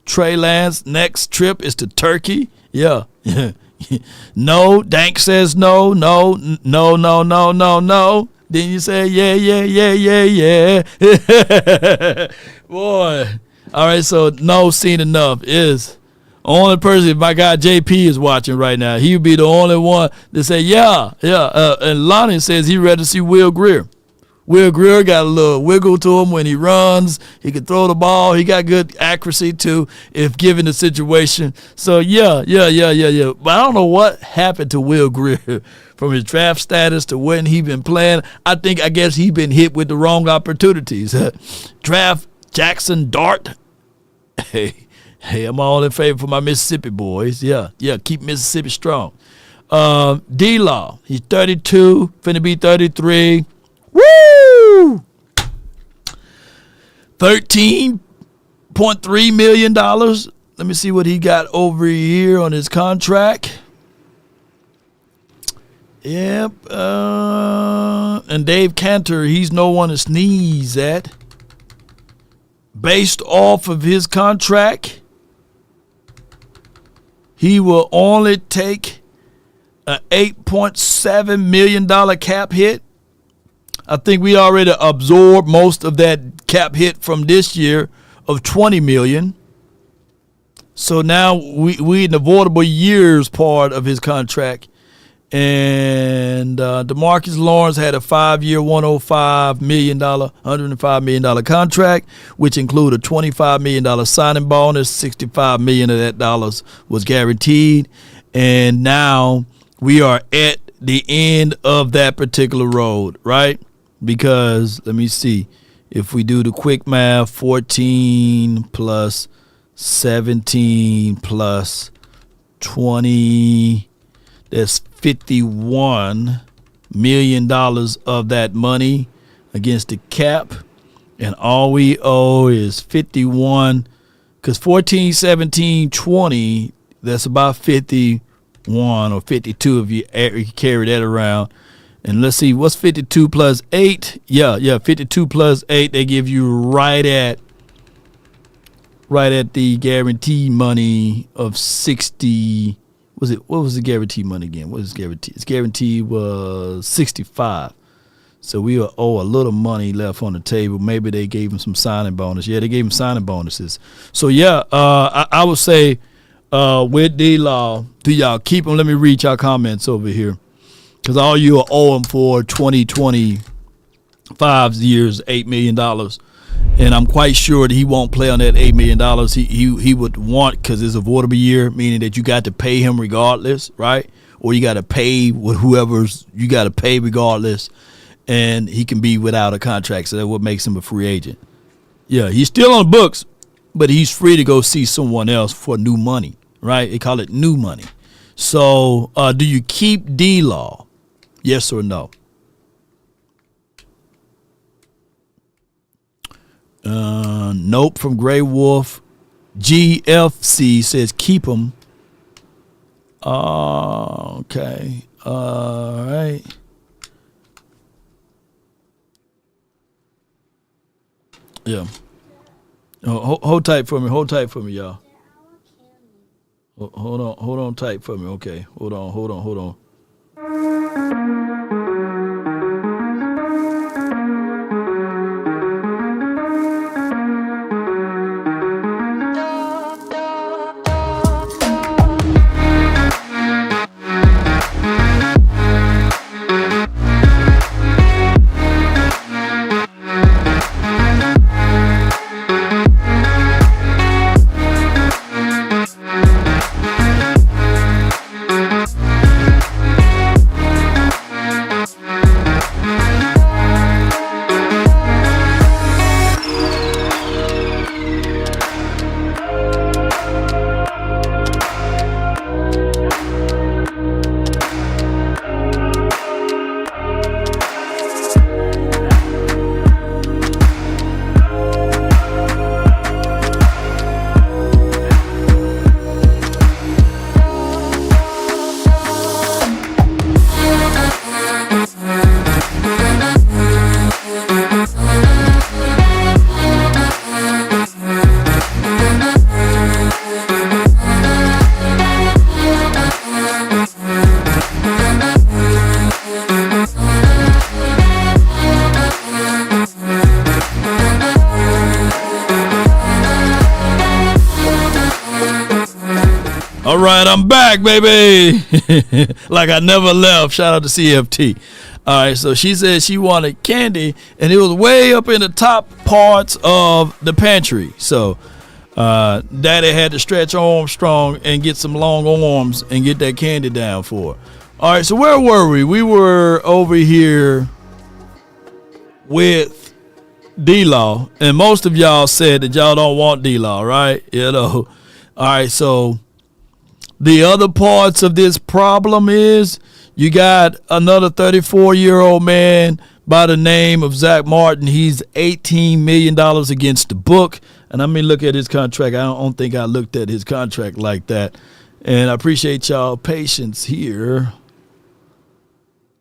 [SPEAKER 1] Trey Lance, next trip is to Turkey. Yeah. No. Dank says no. Then you say, yeah. Boy. All right, so no seen enough is only person. If my guy JP is watching right now, he would be the only one to say, yeah. And Lonnie says he ready to see Will Greer. Will Greer got a little wiggle to him when he runs. He can throw the ball. He got good accuracy too, if given the situation. So yeah. But I don't know what happened to Will Greer from his draft status to when he been playing. I guess he been hit with the wrong opportunities. Draft Jackson Dart. Hey, I'm all in favor for my Mississippi boys. Yeah, keep Mississippi strong. D-Law, he's 32, finna be 33. Woo! $13.3 million. Let me see what he got over a year on his contract. Yep. And Dave Cantor, he's no one to sneeze at. Based off of his contract, he will only take an $8.7 million cap hit. I think we already absorbed most of that cap hit from this year of $20 million. So now we in the avoidable years part of his contract. And DeMarcus Lawrence had a 5-year, $105 million contract, which included a $25 million signing bonus. $65 million of that dollars was guaranteed. And now we are at the end of that particular road, right? Because let me see, if we do the quick math, 14 plus 17 plus 20, that's $51 million of that money against the cap. And all we owe is 51, because 14, 17, 20, that's about 51 or 52 if you carry that around. And let's see, what's 52 plus 8? Yeah, 52 plus 8, they give you right at the guarantee money of 60. What was the guarantee money again? What is guarantee? Its guarantee was 65. So we owe a little money left on the table. Maybe they gave him some signing bonus. Yeah, they gave him signing bonuses. So yeah, I would say with D-Law, do y'all keep him? Let me read y'all comments over here. Because all you are owing for 2025 years, $8 million. And I'm quite sure that he won't play on that $8 million. He would want, because it's a avoidable year, meaning that you got to pay him regardless, right? Or you got to pay with whoever's you got to pay regardless. And he can be without a contract. So that's what makes him a free agent. Yeah, he's still on the books, but he's free to go see someone else for new money, right? They call it new money. So do you keep D-Law? Yes or no? Nope from Grey Wolf. GFC says keep him. Okay. All right. Yeah. Hold tight for me. Hold tight for me, y'all. Hold on tight for me. Okay. Hold on. All right, I'm back, baby. Like I never left. Shout out to CFT. All right, so she said she wanted candy, and it was way up in the top parts of the pantry. So Daddy had to stretch Armstrong and get some long arms and get that candy down for her. All right, so where were we? We were over here with D-Law, and most of y'all said that y'all don't want D-Law, right? You know. All right, so the other parts of this problem is you got another 34-year-old man by the name of Zach Martin. He's $18 million against the book. And I mean, look at his contract. I don't think I looked at his contract like that. And I appreciate y'all patience here.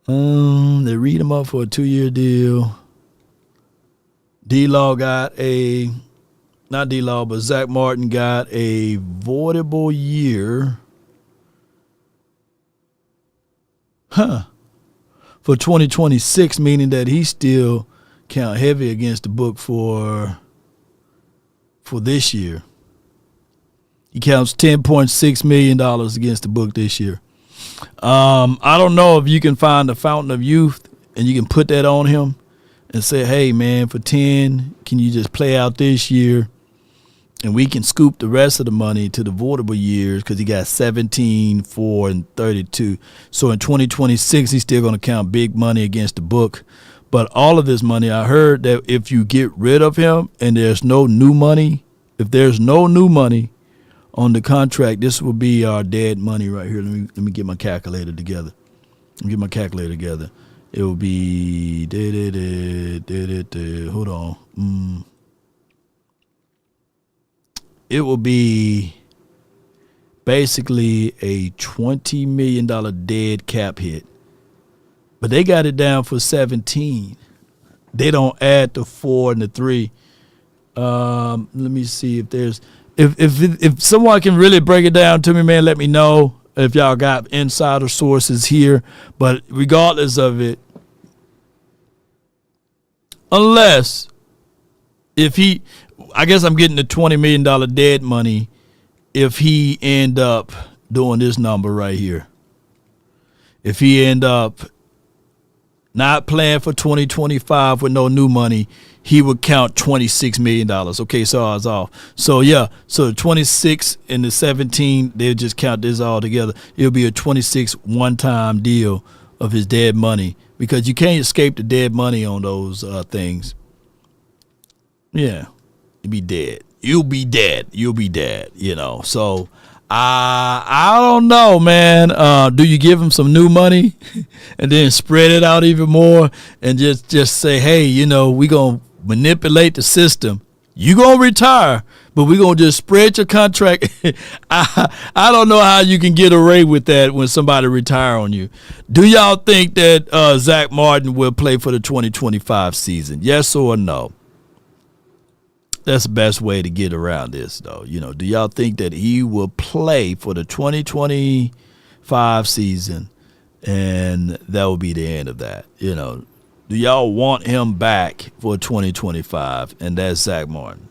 [SPEAKER 1] They read him up for a 2-year deal. D-Law got not D-Law, but Zach Martin got a voidable year. For 2026, meaning that he still count heavy against the book for this year. He counts $10.6 million against the book this year. I don't know if you can find the Fountain of Youth and you can put that on him and say, hey, man, for 10, can you just play out this year? And we can scoop the rest of the money to the voidable years because he got 17, 4, and 32. So in 2026, he's still going to count big money against the book. But all of this money, I heard that if you get rid of him and there's no new money, if there's no new money on the contract, this will be our dead money right here. Let me get my calculator together. It will be hold on. It will be basically a $20 million dead cap hit. But they got it down for 17. They don't add the 4 and the 3. Let me see if there's if someone can really break it down to me, man, let me know if y'all got insider sources here. But regardless of it, unless if he, I guess I'm getting the $20 million dead money if he end up doing this number right here. If he end up not playing for 2025 with no new money, he would count $26 million. Okay, so I was off. So, yeah, so the 26 and the 17, they'll just count this all together. It'll be a 26 one-time deal of his dead money because you can't escape the dead money on those things. Yeah, you'll be dead. You'll be dead, you know. So, I don't know, man. Do you give him some new money and then spread it out even more and just say, hey, you know, we going to manipulate the system. You going to retire, but we going to just spread your contract. I don't know how you can get away with that when somebody retire on you. Do y'all think that Zach Martin will play for the 2025 season? Yes or no? That's the best way to get around this, though. You know, do y'all think that he will play for the 2025 season and that will be the end of that? You know, do y'all want him back for 2025? And that's Zach Martin.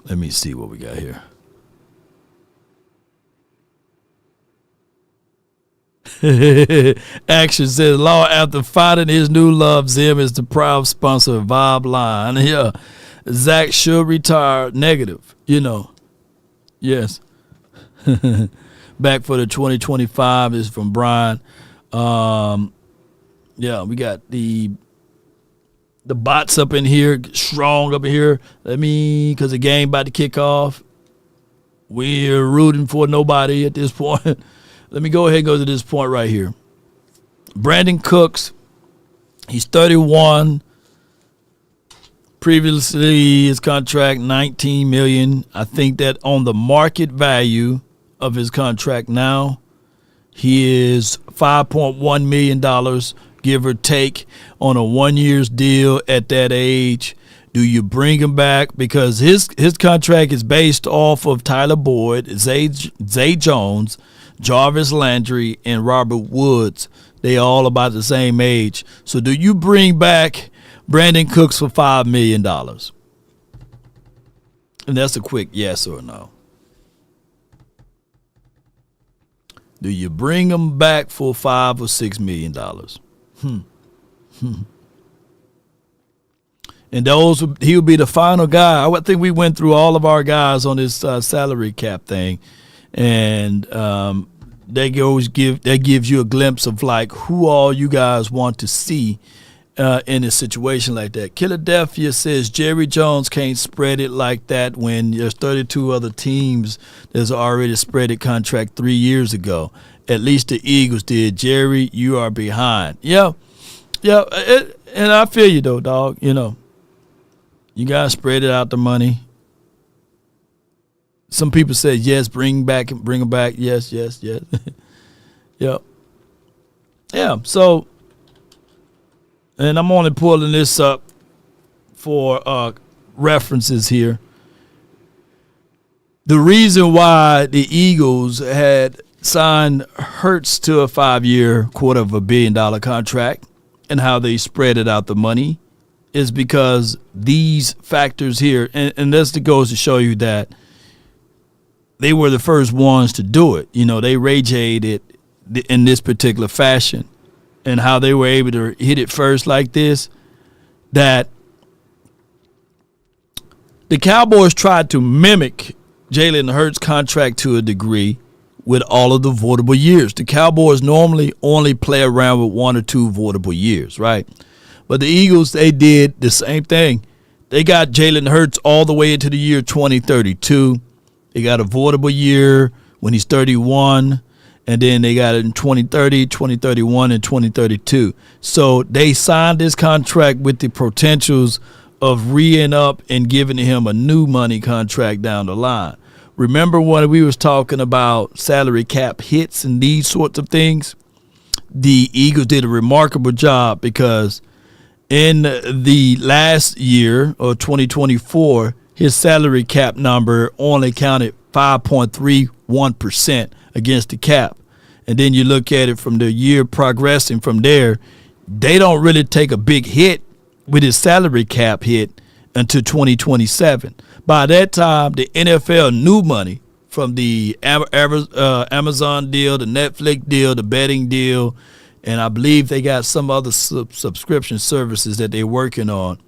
[SPEAKER 1] Let me see what we got here. Action says, Law after fighting his new love, Zim is the proud sponsor of Vibe Line. Yeah, Zach should retire. Negative, you know. Yes. Back for the 2025 is from Brian. Yeah, we got the bots up in here, strong up in here. Because the game about to kick off. We're rooting for nobody at this point. Let me go ahead and go to this point right here. Brandon Cooks, he's 31. Previously, his contract, $19 million. I think that on the market value of his contract now, he is $5.1 million, give or take, on a 1 year's deal at that age. Do you bring him back? Because his contract is based off of Tyler Boyd, Zay Jones, Jarvis Landry, and Robert Woods. They all about the same age. So do you bring back Brandon Cooks for $5 million? And that's a quick yes or no. Do you bring him back for $5 or $6 million? And he'll be the final guy. I think we went through all of our guys on this salary cap thing, and that gives you a glimpse of like who all you guys want to see in a situation like that. Philadelphia says Jerry Jones can't spread it like that when there's 32 other teams that's already spread a contract 3 years ago. At least the Eagles did. Jerry, you are behind. Yeah, and I feel you though, dog. You know, you gotta spread it out the money. Some people say yes, bring them back. Yes. Yep. Yeah. So. And I'm only pulling this up for references here. The reason why the Eagles had signed Hurts to a 5-year, $250 million contract and how they spread it out the money is because these factors here, and this goes to show you that they were the first ones to do it. You know, they radiated it in this particular fashion. And how they were able to hit it first like this, that the Cowboys tried to mimic Jalen Hurts' contract to a degree with all of the voidable years. The Cowboys normally only play around with 1 or 2 voidable years, right? But the Eagles, they did the same thing. They got Jalen Hurts all the way into the year 2032. They got a voidable year when he's 31. And then they got it in 2030, 2031, and 2032. So they signed this contract with the potentials of re-ing up and giving him a new money contract down the line. Remember when we was talking about salary cap hits and these sorts of things? The Eagles did a remarkable job because in the last year, or 2024, his salary cap number only counted 5.31% against the cap. And then you look at it from the year progressing from there, they don't really take a big hit with his salary cap hit until 2027. By that time, the NFL new money from the Amazon deal, the Netflix deal, the betting deal, and I believe they got some other subscription services that they're working on.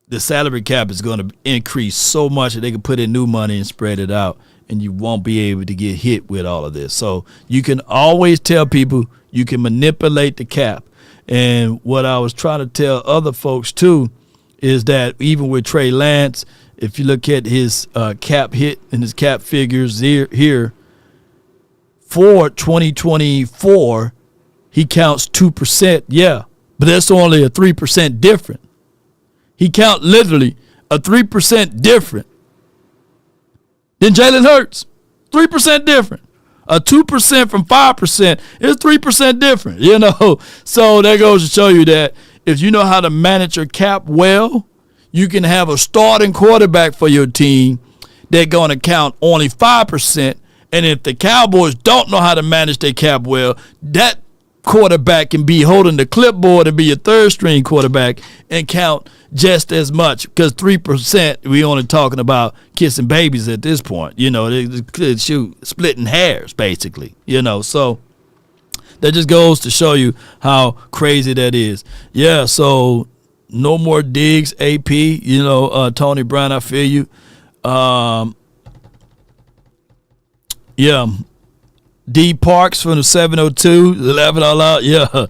[SPEAKER 1] The salary cap is going to increase so much that they can put in new money and spread it out, and you won't be able to get hit with all of this. So you can always tell people you can manipulate the cap. And what I was trying to tell other folks, too, is that even with Trey Lance, if you look at his cap hit and his cap figures here, for 2024, he counts 2%. Yeah, but that's only a 3% different. He count literally a 3% different than Jalen Hurts. 3% different. A 2% from 5% is 3% different, you know. So that goes to show you that if you know how to manage your cap well, you can have a starting quarterback for your team that's going to count only 5%. And if the Cowboys don't know how to manage their cap well, that quarterback can be holding the clipboard and be your third string quarterback and count just as much, because 3%, we only talking about kissing babies at this point. You know, they splitting hairs basically, you know. So that just goes to show you how crazy that is. Yeah, so no more Diggs, AP, you know, Tony Brown, I feel you. Yeah, D Parks from the 702, 11 all out. Yeah,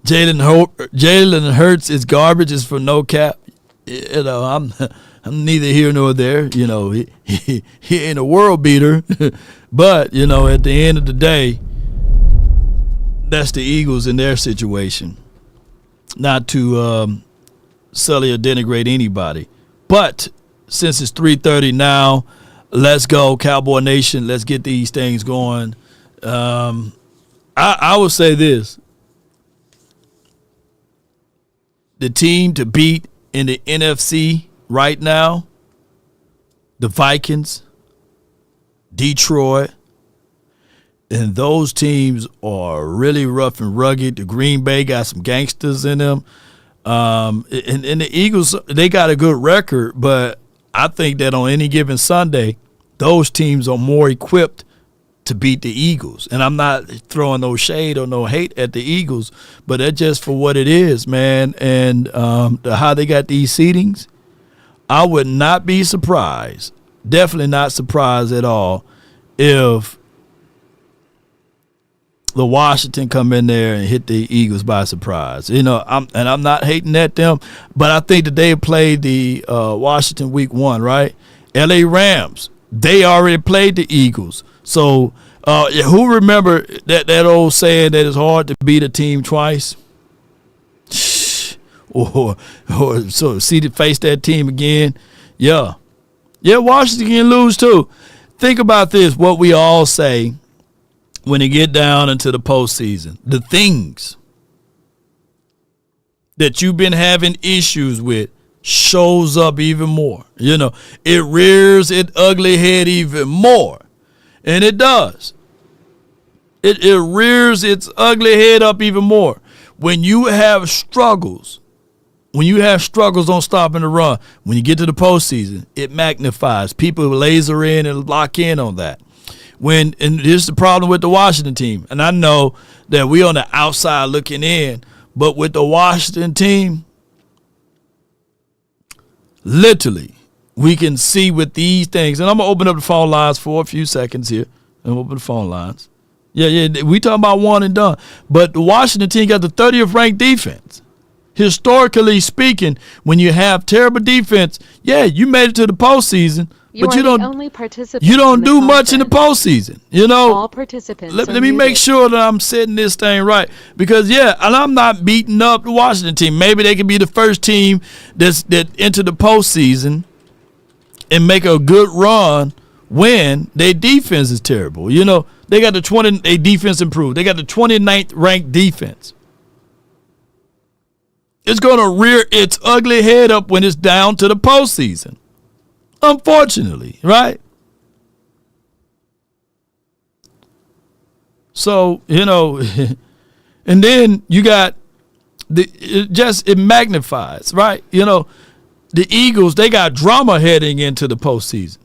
[SPEAKER 1] Jalen Hurts is garbage. Is for no cap. You know, I'm neither here nor there. You know, he ain't a world beater, but you know, at the end of the day, that's the Eagles in their situation. Not to sully or denigrate anybody, but since it's 3:30 now, let's go Cowboy Nation. Let's get these things going. I would say this. The team to beat in the NFC right now, the Vikings, Detroit, and those teams are really rough and rugged. The Green Bay got some gangsters in them. And the Eagles, they got a good record, but I think that on any given Sunday, those teams are more equipped to beat the Eagles. And I'm not throwing no shade or no hate at the Eagles, but that's just for what it is, man. And how they got these seedings, I would not be surprised, definitely not surprised at all, if the Washington come in there and hit the Eagles by surprise. You know, I'm not hating at them, but I think that they played the Washington week 1, right? LA Rams, they already played the Eagles. So who remember that old saying that it's hard to beat a team twice? or so see to face that team again. Yeah, Washington can lose too. Think about this, what we all say when you get down into the postseason. The things that you've been having issues with shows up even more. You know, it rears its ugly head even more. And it does. It rears its ugly head up even more. When you have struggles on stopping the run, when you get to the postseason, it magnifies. People laser in and lock in on that. And here's the problem with the Washington team. And I know that we on the outside looking in, but with the Washington team, literally, we can see with these things. And I'm going to open up the phone lines for a few seconds here. I'm going to open the phone lines. Yeah, we talking about one and done. But the Washington team got the 30th ranked defense. Historically speaking, when you have terrible defense, yeah, you made it to the postseason, but you don't do much in the postseason. You know,
[SPEAKER 7] all participants.
[SPEAKER 1] Let me make sure that I'm setting this thing right, because and I'm not beating up the Washington team. Maybe they could be the first team that enter the postseason and make a good run when their defense is terrible. You know, they got their defense improved. They got the 29th ranked defense. It's going to rear its ugly head up when it's down to the postseason. Unfortunately, right? So, you know, and then you got it magnifies, right? You know, the Eagles, they got drama heading into the postseason.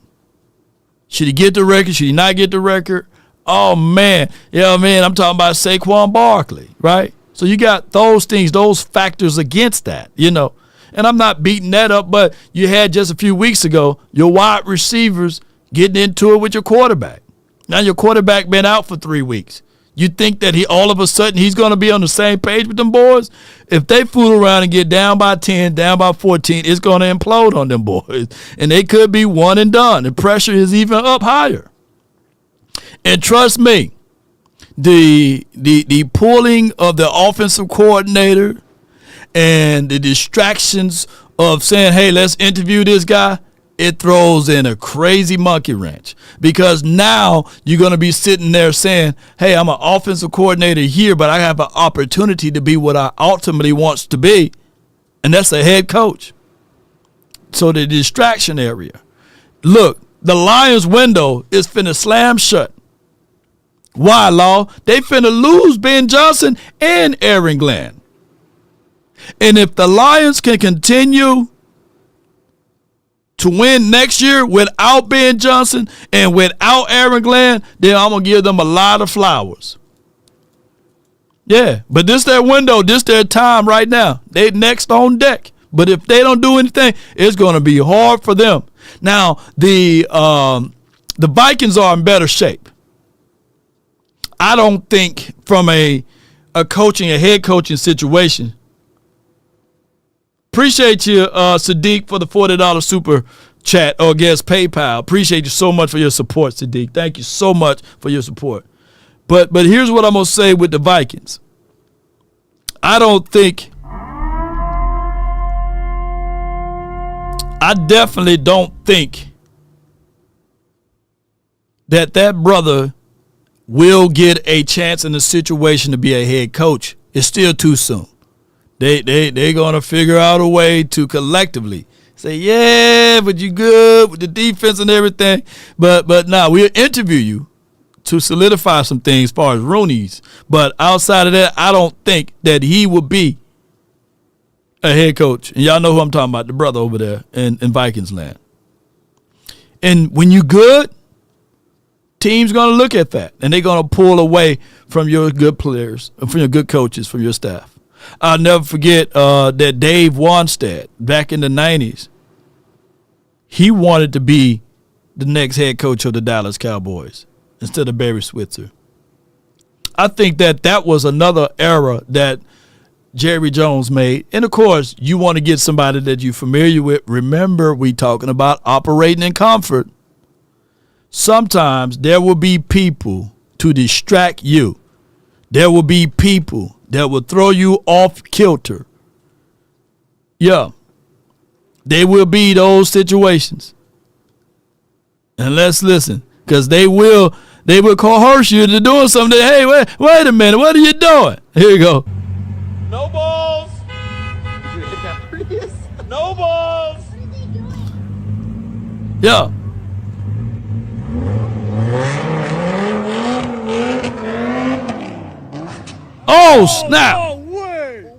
[SPEAKER 1] Should he get the record? Should he not get the record? Oh, man. Yeah, man, I'm talking about Saquon Barkley, right? So you got those things, those factors against that, you know. And I'm not beating that up, but you had just a few weeks ago your wide receivers getting into it with your quarterback. Now your quarterback been out for 3 weeks. You think that all of a sudden he's going to be on the same page with them boys? If they fool around and get down by 10, down by 14, it's going to implode on them boys. And they could be one and done. The pressure is even up higher. And trust me, the pulling of the offensive coordinator and the distractions of saying, hey, let's interview this guy, it throws in a crazy monkey wrench, because now you're going to be sitting there saying, hey, I'm an offensive coordinator here, but I have an opportunity to be what I ultimately wants to be, and that's a head coach. So the distraction area. Look, the Lions' window is finna slam shut. Why, Law? They finna lose Ben Johnson and Aaron Glenn. And if the Lions can continue to win next year without Ben Johnson and without Aaron Glenn, then I'm going to give them a lot of flowers. Yeah, but this their window, this their time right now. They next on deck. But if they don't do anything, it's going to be hard for them. Now, the Vikings are in better shape. I don't think from a head coaching situation. Appreciate you, Sadiq, for the $40 super chat or guess PayPal. Appreciate you so much for your support, Sadiq. Thank you so much for your support. But here's what I'm going to say with the Vikings. I definitely don't think that brother will get a chance in the situation to be a head coach. It's still too soon. They're going to figure out a way to collectively say, yeah, but you good with the defense and everything. But now we'll interview you to solidify some things as far as Rooney's. But outside of that, I don't think that he will be a head coach. And y'all know who I'm talking about, the brother over there in Vikings land. And when you good, team's going to look at that, and they're going to pull away from your good players, from your good coaches, from your staff. I'll never forget that Dave Wanstead back in the 90s. He wanted to be the next head coach of the Dallas Cowboys instead of Barry Switzer. I think that was another error that Jerry Jones made. And, of course, you want to get somebody that you're familiar with. Remember, we talking about operating in comfort. Sometimes there will be people to distract you. There will be people that will throw you off kilter. Yeah. They will be those situations. And let's listen, because they will coerce you into doing something. Hey, wait a minute, what are you doing? Here you go.
[SPEAKER 4] No balls. No balls.
[SPEAKER 1] Yeah. Oh, snap.
[SPEAKER 4] No way.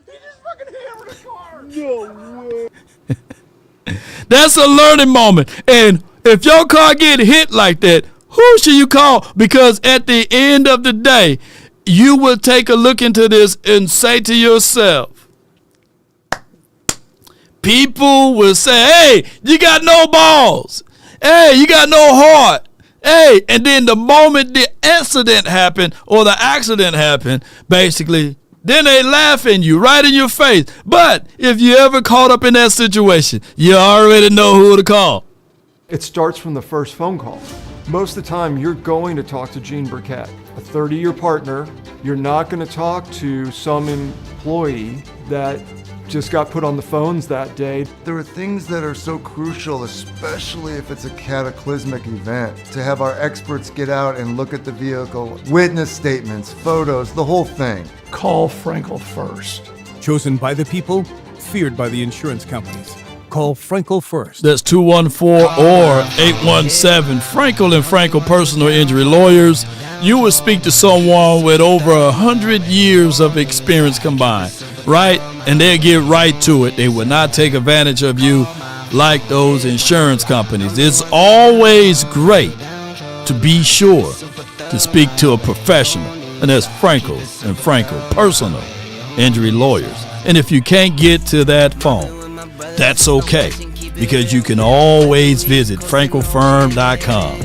[SPEAKER 4] He just fucking hit him with a car. No way.
[SPEAKER 1] That's a learning moment. And if your car get hit like that, who should you call? Because at the end of the day, you will take a look into this and say to yourself, people will say, hey, you got no balls. Hey, you got no heart. Hey, and then the moment the incident happened or the accident happened, basically, then they laugh at you right in your face. But if you ever caught up in that situation, you already know who to call.
[SPEAKER 7] It starts from the first phone call. Most of the time, you're going to talk to Gene Burkett, a 30-year partner. You're not going to talk to some employee that just got put on the phones that day.
[SPEAKER 8] There are things that are so crucial, especially if it's a cataclysmic event, to have our experts get out and look at the vehicle, witness statements, photos, the whole thing.
[SPEAKER 9] Call Frankel first.
[SPEAKER 10] Chosen by the people, feared by the insurance companies. Call Frankel first.
[SPEAKER 1] That's 214 or 817. Frankel and Frankel Personal Injury Lawyers. You will speak to someone with over 100 years of experience combined, right? And they'll get right to it. They will not take advantage of you like those insurance companies. It's always great to be sure to speak to a professional, and that's Frankel and Frankel Personal Injury Lawyers. And if you can't get to that phone, that's okay, because you can always visit frankelfirm.com.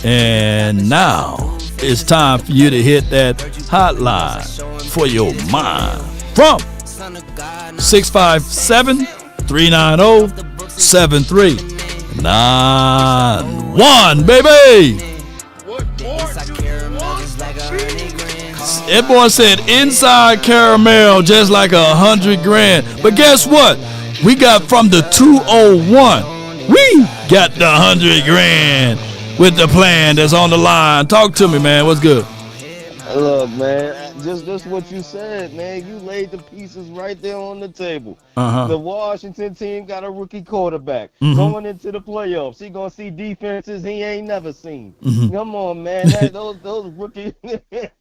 [SPEAKER 1] And now it's time for you to hit that hotline for your mind from 657-390-7391, baby.
[SPEAKER 2] What more do you want from me?
[SPEAKER 1] That boy said inside caramel just like 100 grand. But guess what? We got from the 201. We got the 100 grand with the plan that's on the line. Talk to me, man. What's good?
[SPEAKER 11] Look, man, just what you said, man. You laid the pieces right there on the table. The Washington team got a rookie quarterback going into the playoffs. He gonna see defenses he ain't never seen. Come on, man. Those rookies.
[SPEAKER 1] Hey,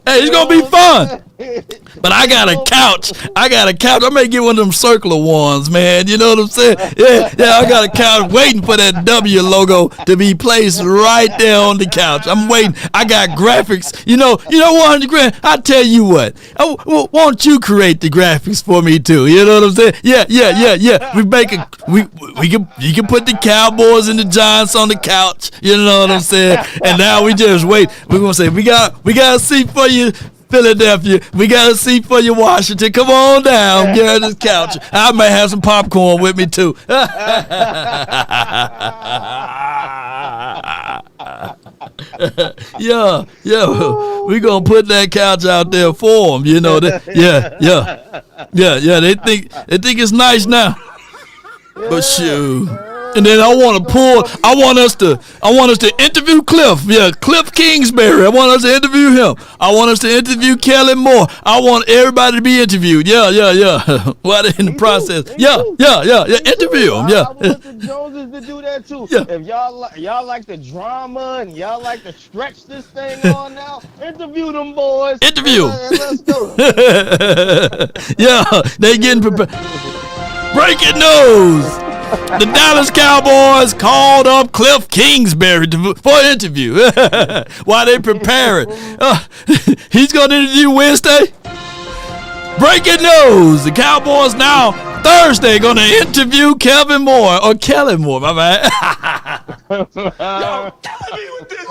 [SPEAKER 1] it's gonna be fun. But I got a couch. I may get one of them circular ones, man. You know what I'm saying? Yeah, I got a couch waiting for that W logo to be placed right there on the couch. I'm waiting. I got graphics. You know 100 grand. I tell you what. Why don't you create the graphics for me too? You know what I'm saying? Yeah. You can put the Cowboys and the Giants on the couch. You know what I'm saying? And now we just wait. We're gonna say we got a seat for you, Philadelphia. We got a seat for you, Washington. Come on down, get on this couch. I may have some popcorn with me too. Yeah, we gonna put that couch out there for them. You know that. Yeah. They think it's nice now, but shoot. And then I want us to interview Cliff. Yeah, Cliff Kingsbury. I want us to interview him. I want us to interview Kelly Moore. I want everybody to be interviewed. Yeah. While they're in the process. Yeah. Interview them. Yeah.
[SPEAKER 11] I want the Joneses to do that too. Yeah. If y'all like the drama and y'all like to stretch this thing on now, interview them boys.
[SPEAKER 1] Interview.
[SPEAKER 11] Let's go.
[SPEAKER 1] Yeah, they getting prepared. Breaking news. The Dallas Cowboys called up Cliff Kingsbury for an interview while they preparing. He's going to interview Wednesday. Breaking news: the Cowboys now Thursday going to interview Kellen Moore, my bad.
[SPEAKER 2] Yo, killing me with this.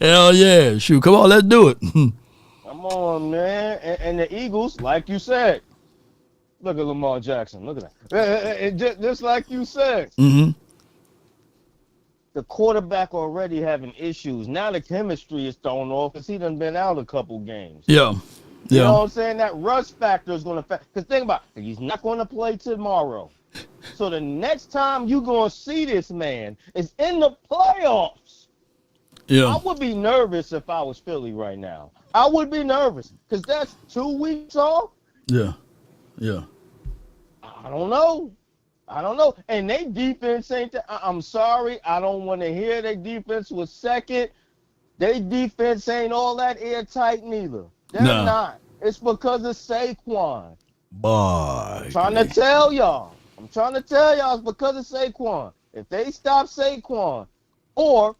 [SPEAKER 1] Hell yeah. Shoot, come on, let's do it.
[SPEAKER 11] Come on, man. And the Eagles, like you said, look at Lamar Jackson. Look at that. Just like you said.
[SPEAKER 1] Mm-hmm.
[SPEAKER 11] The quarterback already having issues. Now the chemistry is thrown off because he done been out a couple games.
[SPEAKER 1] Yeah.
[SPEAKER 11] You know what I'm saying? That rust factor is going to... Because think about it. He's not going to play tomorrow. So the next time you going to see this man is in the playoffs.
[SPEAKER 1] Yeah.
[SPEAKER 11] I would be nervous if I was Philly right now. I would be nervous because that's 2 weeks off.
[SPEAKER 1] Yeah. Yeah.
[SPEAKER 11] I don't know. And they defense ain't... I'm sorry. I don't want to hear their defense was second. Their defense ain't all that airtight neither. They're not. It's because of Saquon.
[SPEAKER 1] Boy.
[SPEAKER 11] I'm trying to tell y'all it's because of Saquon. If they stop Saquon, or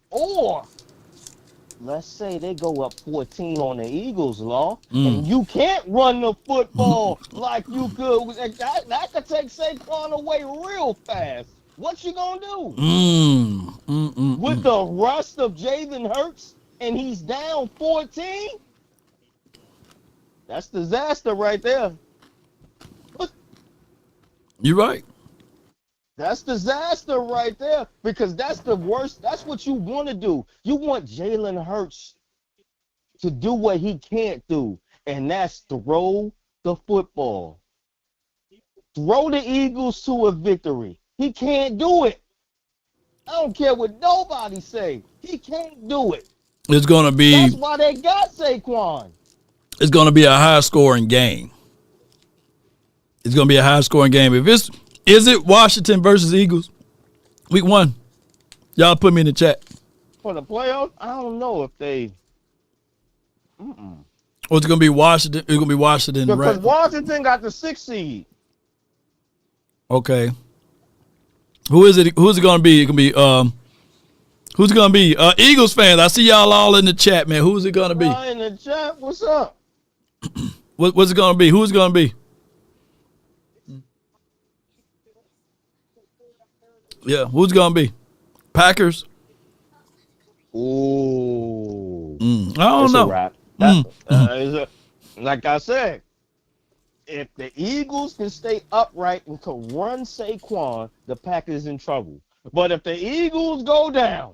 [SPEAKER 11] let's say they go up 14 on the Eagles, and you can't run the football like you could. That could take Saquon away real fast. What you gonna do? With the rust of Jalen Hurts, and he's down 14? That's disaster right there.
[SPEAKER 1] You're right.
[SPEAKER 11] That's disaster right there because that's the worst. That's what you want to do. You want Jalen Hurts to do what he can't do, and that's throw the football. Throw the Eagles to a victory. He can't do it. I don't care what nobody say. He can't do it.
[SPEAKER 1] It's going to be...
[SPEAKER 11] That's why they got Saquon.
[SPEAKER 1] It's going to be a high-scoring game. It's going to be a high-scoring game. Is it Washington versus Eagles? Week 1. Y'all put me in the chat.
[SPEAKER 11] For the playoffs, I don't know if they...
[SPEAKER 1] Or it's going to be Washington. It's going to be Washington.
[SPEAKER 11] Because Washington got the 6th seed.
[SPEAKER 1] Okay. Who's it going to be? It can be who's it going to be? Eagles fans. I see y'all all in the chat, man. Who's it going to be?
[SPEAKER 11] In the chat, what's up?
[SPEAKER 1] What's it going to be? Who's it going to be? Yeah, who's going to be? Packers?
[SPEAKER 11] Ooh.
[SPEAKER 1] I don't know.
[SPEAKER 11] A wrap. Like I said, if the Eagles can stay upright and can run Saquon, the Packers in trouble. But if the Eagles go down,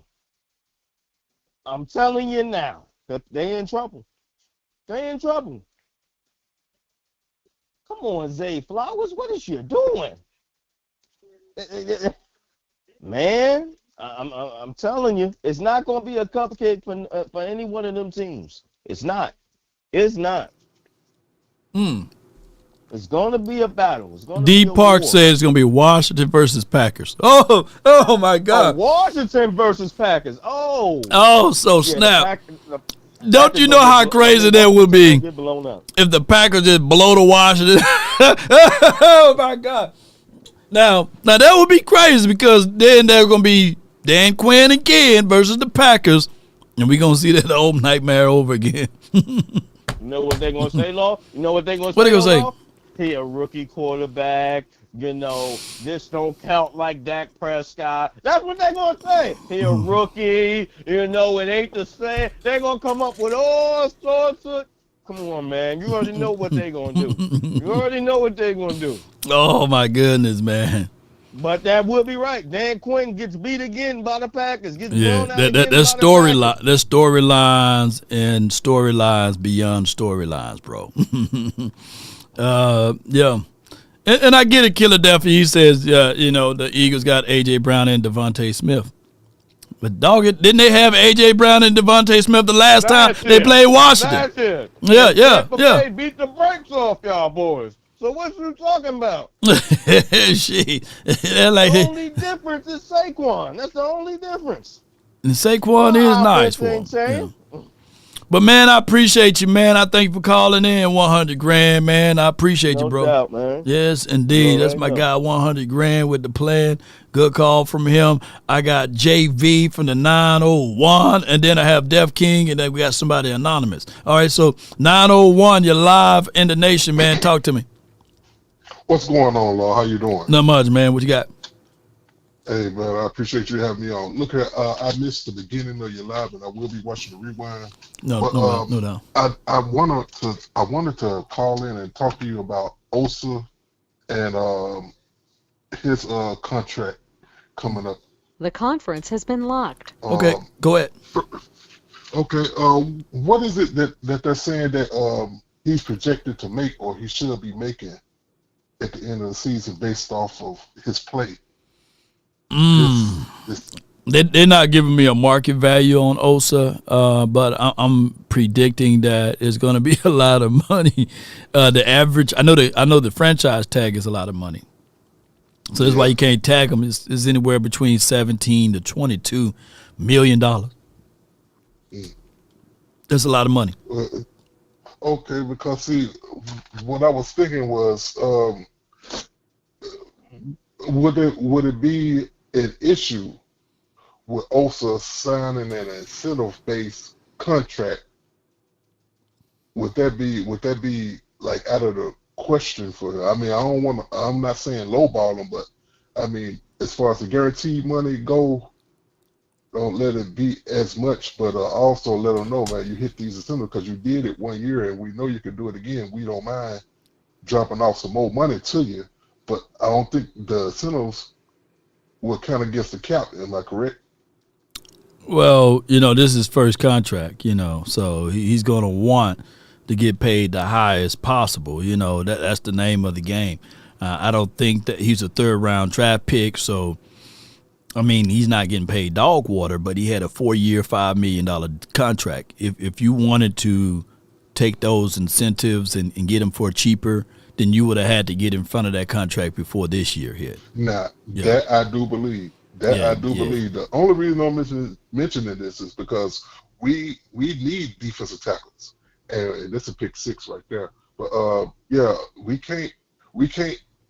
[SPEAKER 11] I'm telling you now, they in trouble. They in trouble. Come on, Zay Flowers, what is you doing? Man, I'm telling you, it's not going to be a cupcake for any one of them teams. It's not. It's not. It's going to be a battle.
[SPEAKER 1] D. Park says it's going to be Washington versus Packers. Oh my God.
[SPEAKER 11] Washington versus Packers.
[SPEAKER 1] So snap. Don't you know how crazy that would be if the Packers just blow to Washington? Oh my God. Now that would be crazy because then they're going to be Dan Quinn again versus the Packers, and we're going to see that old nightmare over again.
[SPEAKER 11] You know what they're going to say, Law? You know what they're going to say?
[SPEAKER 1] What they going to say?
[SPEAKER 11] He a rookie quarterback. You know, this don't count like Dak Prescott. That's what they're going to say. He a rookie. You know, it ain't the same. They're going to come up with all sorts of... Come on, man. You already know what they're going to do. You already know what they're going to do.
[SPEAKER 1] Oh, my goodness, man.
[SPEAKER 11] But that would be right. Dan Quinn gets beat again by the Packers. Gets
[SPEAKER 1] yeah,
[SPEAKER 11] blown out
[SPEAKER 1] there's storyline. There's storylines and storylines beyond storylines, bro. Yeah. And I get it, Killer Duffy. He says, you know, the Eagles got A.J. Brown and Devontae Smith. But, dog, didn't they have A.J. Brown and Devontae Smith the last time they played Washington?
[SPEAKER 11] That's it.
[SPEAKER 1] Yeah.
[SPEAKER 11] They beat the brakes off y'all boys. So what you talking about?
[SPEAKER 1] Like,
[SPEAKER 11] the only difference is Saquon. That's the only difference.
[SPEAKER 1] And Saquon is nice for him. Yeah. But man, I appreciate you, man. I thank you for calling in. 100 grand, man. I appreciate you, bro.
[SPEAKER 11] No doubt, man.
[SPEAKER 1] Yes, indeed. That's my guy, 100 grand with the plan. Good call from him. I got JV from the 901, and then I have Def King, and then we got somebody anonymous. All right, so 901, you're live in the nation, man. Talk to me.
[SPEAKER 12] What's going on, Law? How you doing?
[SPEAKER 1] Not much, man. What you got?
[SPEAKER 12] Hey, man, I appreciate you having me on. Look, I missed the beginning of your live, and I will be watching the rewind.
[SPEAKER 1] No doubt.
[SPEAKER 12] I wanted to call in and talk to you about Osa and his contract coming up.
[SPEAKER 13] The conference has been locked.
[SPEAKER 1] Okay, go ahead.
[SPEAKER 12] Okay, what is it that they're saying that he's projected to make, or he should be making at the end of the season based off of his play?
[SPEAKER 1] They're not giving me a market value on Osa, but I'm predicting that it's going to be a lot of money. The average, I know the franchise tag is a lot of money, so that's why you can't tag him. It's anywhere between $17 to $22 million. That's a lot of money.
[SPEAKER 12] Okay, because see, what I was thinking was, would it be an issue with Osa signing an incentive-based contract? Would that be like out of the question for him? I mean, I'm not saying lowball him, but I mean, as far as the guaranteed money go, don't let it be as much, but also let them know, man, you hit these incentives because you did it 1 year, and we know you can do it again. We don't mind dropping off some more money to you, but I don't think the incentives will count against the cap. Am I correct?
[SPEAKER 1] Well, this is his first contract, so he's going to want to get paid the highest possible. That's the name of the game. I don't think that he's a third-round draft pick, so, I mean, he's not getting paid dog water, but he had a 4-year, $5 million contract. If you wanted to take those incentives and get him for cheaper, then you would have had to get in front of that contract before this year hit.
[SPEAKER 12] Nah, that I do believe. Believe. The only reason I'm mentioning this is because we need defensive tackles, and this is pick 6 right there. But we can't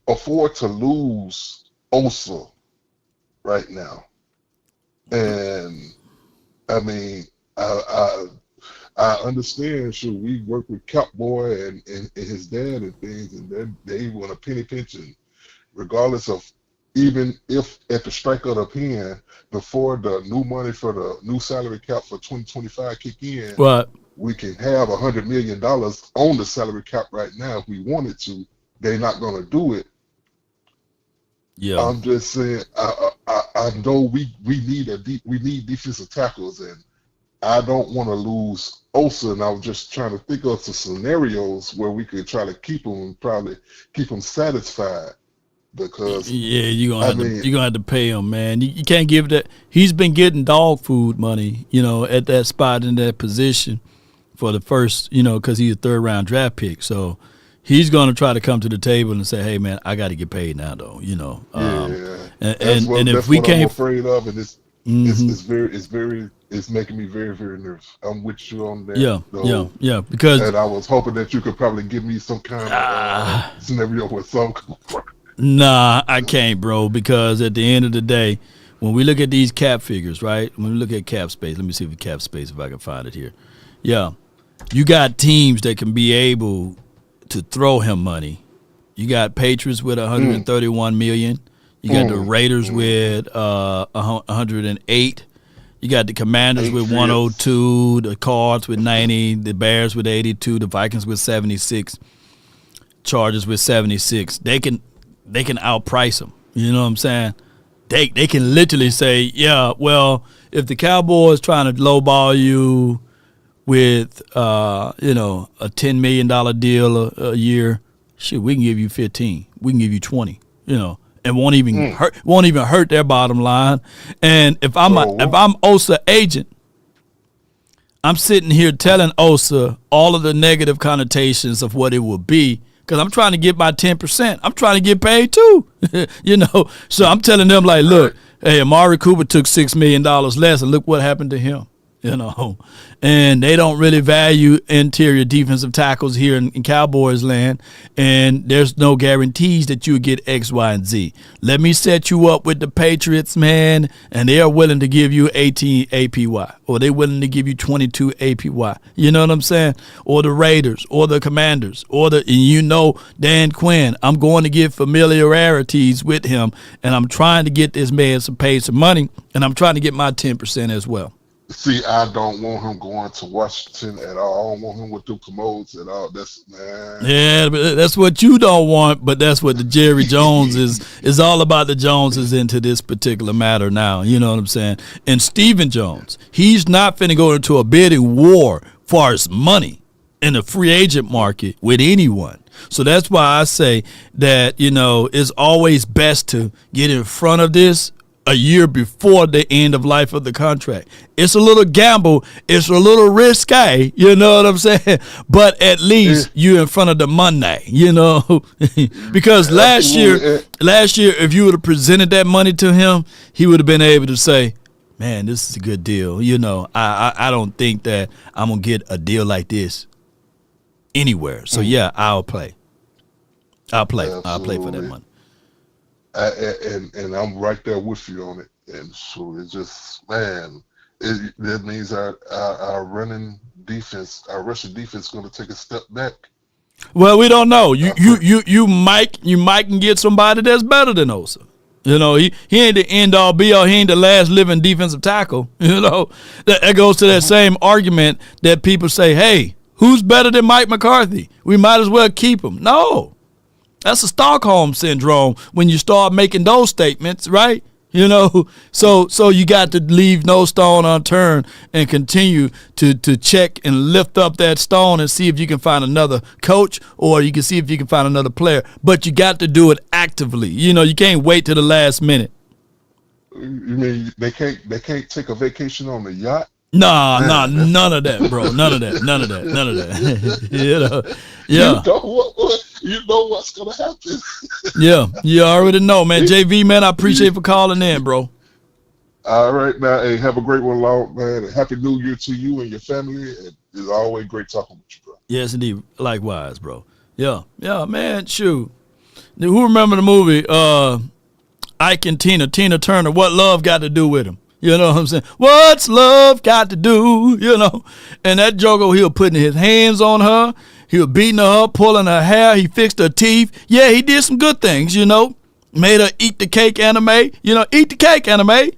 [SPEAKER 12] afford to lose Osa right now. And I mean, I understand. Should we work with Capboy and his dad and things, and they want a penny pension, regardless of, even if at the strike of the pen before the new money for the new salary cap for 2025 kick in,
[SPEAKER 1] right,
[SPEAKER 12] we can have $100 million on the salary cap right now if we wanted to. They're not going to do it.
[SPEAKER 1] Yeah,
[SPEAKER 12] I'm just saying. I know we need defensive tackles, and I don't want to lose Osa, and I was just trying to think of some scenarios where we could try to keep him and probably keep him satisfied. Because
[SPEAKER 1] you're gonna have to pay him, man. You can't give that. He's been getting dog food money, at that spot in that position for the first, because he's a third-round draft pick. So he's gonna try to come to the table and say, "Hey, man, I got to get paid now, though." And if we can't,
[SPEAKER 12] I'm afraid of, and it's making me very, very nervous. I'm with you on that.
[SPEAKER 1] Yeah. Because,
[SPEAKER 12] and I was hoping that you could probably give me some kind of scenario with some.
[SPEAKER 1] Nah, I can't, bro, because at the end of the day, when we look at these cap figures, right, when we look at cap space, let me see if cap space, if I can find it here. Yeah, you got teams that can be able to throw him money. You got Patriots with $131 million. You got the Raiders with 108. You got the Commanders with 102, the Cards with 90, the Bears with 82, the Vikings with 76, Chargers with 76. They can outprice them. You know what I'm saying? They can literally say, yeah, well, if the Cowboys trying to lowball you with a $10 million deal a year, shit, we can give you 15. We can give you 20. And won't even hurt their bottom line. And if I'm Osa agent, I'm sitting here telling Osa all of the negative connotations of what it will be. Because I'm trying to get my 10%. I'm trying to get paid too. So I'm telling them, like, look, hey, Amari Cooper took $6 million less, and look what happened to him. and they don't really value interior defensive tackles here in Cowboys land, and there's no guarantees that you would get X, Y, and Z. Let me set you up with the Patriots, man, and they are willing to give you 18 APY, or they're willing to give you 22 APY. You know what I'm saying? Or the Raiders, or the Commanders, or Dan Quinn. I'm going to get familiarities with him, and I'm trying to get this man paid some money, and I'm trying to get my 10% as well.
[SPEAKER 12] See, I don't want him going to Washington at all. I don't want him with them commodes at all.
[SPEAKER 1] Yeah, but that's what you don't want, but that's what the Jerry Jones is all about. The Joneses into this particular matter now. You know what I'm saying? And Stephen Jones, he's not finna go into a bidding war for his money in the free agent market with anyone. So that's why I say that, it's always best to get in front of this a year before the end of life of the contract. It's a little gamble. It's a little risky. You know what I'm saying? But at least you're in front of the money, because last year, if you would have presented that money to him, he would have been able to say, man, this is a good deal. I don't think that I'm going to get a deal like this anywhere. So yeah, I'll play.
[SPEAKER 12] Absolutely.
[SPEAKER 1] I'll play for that money.
[SPEAKER 12] And I'm right there with you on it. And so it's just, man, that means our running defense, our rushing defense, is going to take a step back.
[SPEAKER 1] Well, we don't know. You might can get somebody that's better than Osa. He ain't the end all be all. He ain't the last living defensive tackle. That goes to that same argument that people say, hey, who's better than Mike McCarthy? We might as well keep him. No. That's a Stockholm syndrome when you start making those statements, right? So you got to leave no stone unturned and continue to check and lift up that stone and see if you can find another coach, or you can see if you can find another player. But you got to do it actively. You can't wait till the last minute.
[SPEAKER 12] You mean they can't take a vacation on the yacht?
[SPEAKER 1] Nah, none of that, bro. None of that. Yeah.
[SPEAKER 12] You know what's gonna happen.
[SPEAKER 1] Yeah, you already know, man. JV, man, I appreciate for calling in, bro.
[SPEAKER 12] All right, now, hey, have a great one, Long, man. Happy New Year to you and your family. It's always great talking with you, bro.
[SPEAKER 1] Yes, indeed. Likewise, bro. Yeah, man. Shoot. Who remember the movie Ike and Tina Turner? What love got to do with him? You know what I'm saying? What's love got to do? And that Joker, he was putting his hands on her. He was beating her up, pulling her hair. He fixed her teeth. Yeah, he did some good things, Made her eat the cake anime. Eat the cake anime.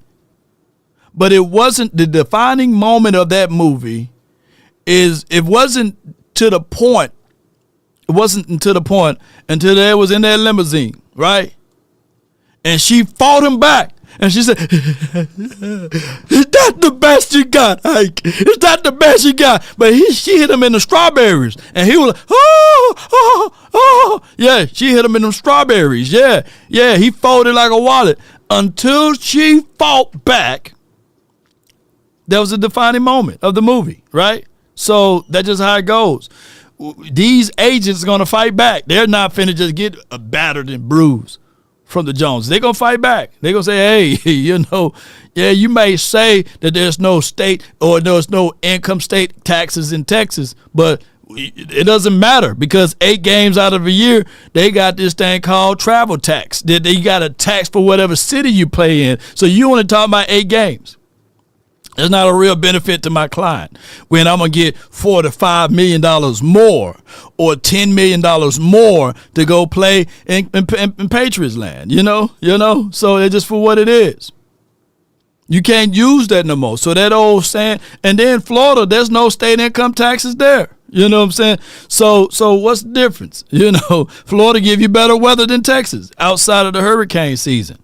[SPEAKER 1] But it wasn't the defining moment of that movie. It wasn't to the point. It wasn't until the point until they was in that limousine, right? And she fought him back. And she said, is that the best you got, Ike? Is that the best you got? But she hit him in the strawberries. And he was like, oh. Yeah, she hit him in them strawberries. Yeah, he folded like a wallet. Until she fought back, that was a defining moment of the movie, right? So that's just how it goes. These agents are going to fight back. They're not finna just get battered and bruised from the Jones. They're going to fight back. They're going to say, hey, you may say that there's no state or there's no income state taxes in Texas, but it doesn't matter because 8 games out of a year, they got this thing called travel tax. They got a tax for whatever city you play in. So you want to talk about 8 games. That's not a real benefit to my client when I'm going to get $4 to $5 million more or $10 million more to go play in Patriots land, So it's just for what it is. You can't use that no more. So that old saying, and then Florida, there's no state income taxes there. You know what I'm saying? So what's the difference? Florida give you better weather than Texas outside of the hurricane season.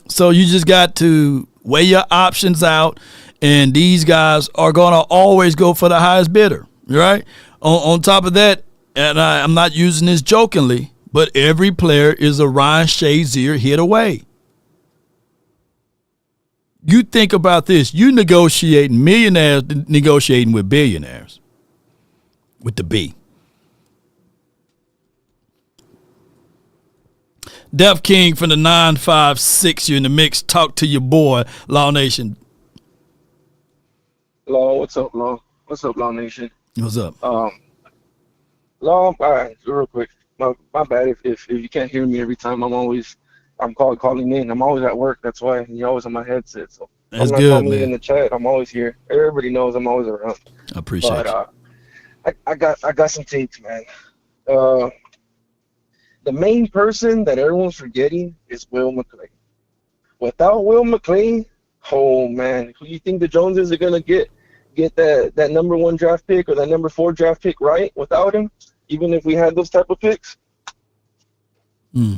[SPEAKER 1] So you just got to weigh your options out, and these guys are going to always go for the highest bidder, right? On top of that, and I'm not using this jokingly, but every player is a Ryan Shazier hit away. You think about this. You negotiating millionaires negotiating with billionaires with the B. Def King from the 956, you in the mix. Talk to your boy, Law Nation.
[SPEAKER 14] Law, what's up, Law? What's up, Law Nation?
[SPEAKER 1] What's up?
[SPEAKER 14] Law, all right, real quick. My bad if you can't hear me every time. I'm calling in. I'm always at work. That's why you're always on my headset. So
[SPEAKER 1] that's
[SPEAKER 14] I'm
[SPEAKER 1] good,
[SPEAKER 14] not
[SPEAKER 1] man.
[SPEAKER 14] in the chat. I'm always here. Everybody knows I'm always around.
[SPEAKER 1] I appreciate
[SPEAKER 14] it. I got some takes, man. The main person that everyone's forgetting is Will McClay. Without Will McClay, oh man, who you think the Joneses are gonna get that number 1 draft pick or that number 4 draft pick right without him? Even if we had those type of picks.
[SPEAKER 1] Yeah,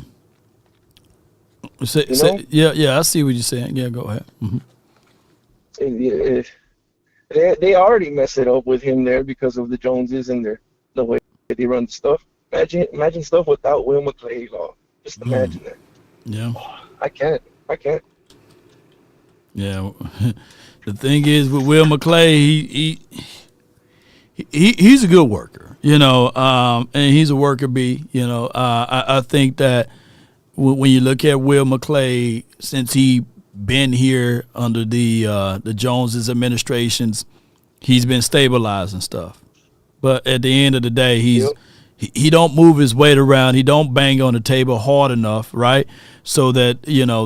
[SPEAKER 1] I see what you're saying. Yeah, go ahead.
[SPEAKER 14] They already messed it up with him there because of the Joneses and the way they run stuff. Imagine stuff without Will McClay. Just imagine that.
[SPEAKER 1] Yeah.
[SPEAKER 14] I can't.
[SPEAKER 1] Yeah. The thing is with Will McClay, he's a good worker, and he's a worker bee. I think that when you look at Will McClay, since he been here under the Joneses administrations, he's been stabilizing stuff. But at the end of the day, he don't move his weight around. He don't bang on the table hard enough, right? So that,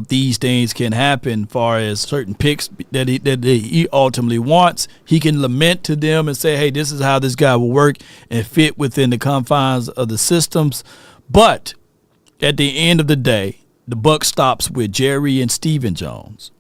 [SPEAKER 1] these things can happen far as certain picks that he ultimately wants. He can lament to them and say, hey, this is how this guy will work and fit within the confines of the systems. But at the end of the day, the buck stops with Jerry and Stephen Jones.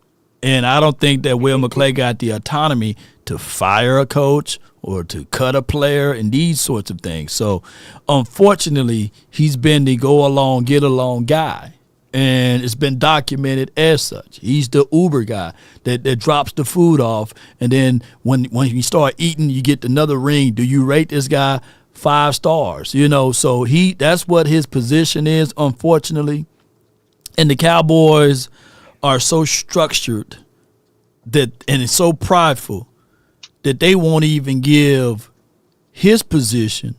[SPEAKER 1] And I don't think that Will McClay got the autonomy to fire a coach or to cut a player and these sorts of things. So, unfortunately, he's been the go-along, get-along guy. And it's been documented as such. He's the Uber guy that drops the food off. And then when you start eating, you get another ring. Do you rate this guy 5 stars? So that's what his position is, unfortunately. And the Cowboys are so structured and it's so prideful that they won't even give his position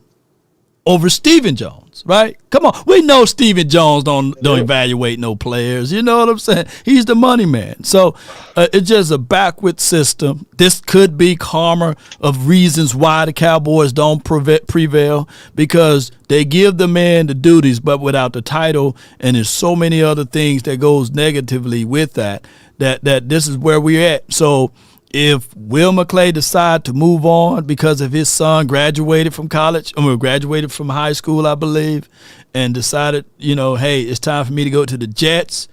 [SPEAKER 1] over Stephen Jones, right? Come on. We know Stephen Jones don't evaluate no players. You know what I'm saying? He's the money man. So it's just a backward system. This could be karma of reasons why the Cowboys don't prevail, because they give the man the duties, but without the title, and there's so many other things that goes negatively with that this is where we're at. So if Will McClay decide to move on because of his son graduated from college, graduated from high school, I believe, and decided, hey, it's time for me to go to the Jets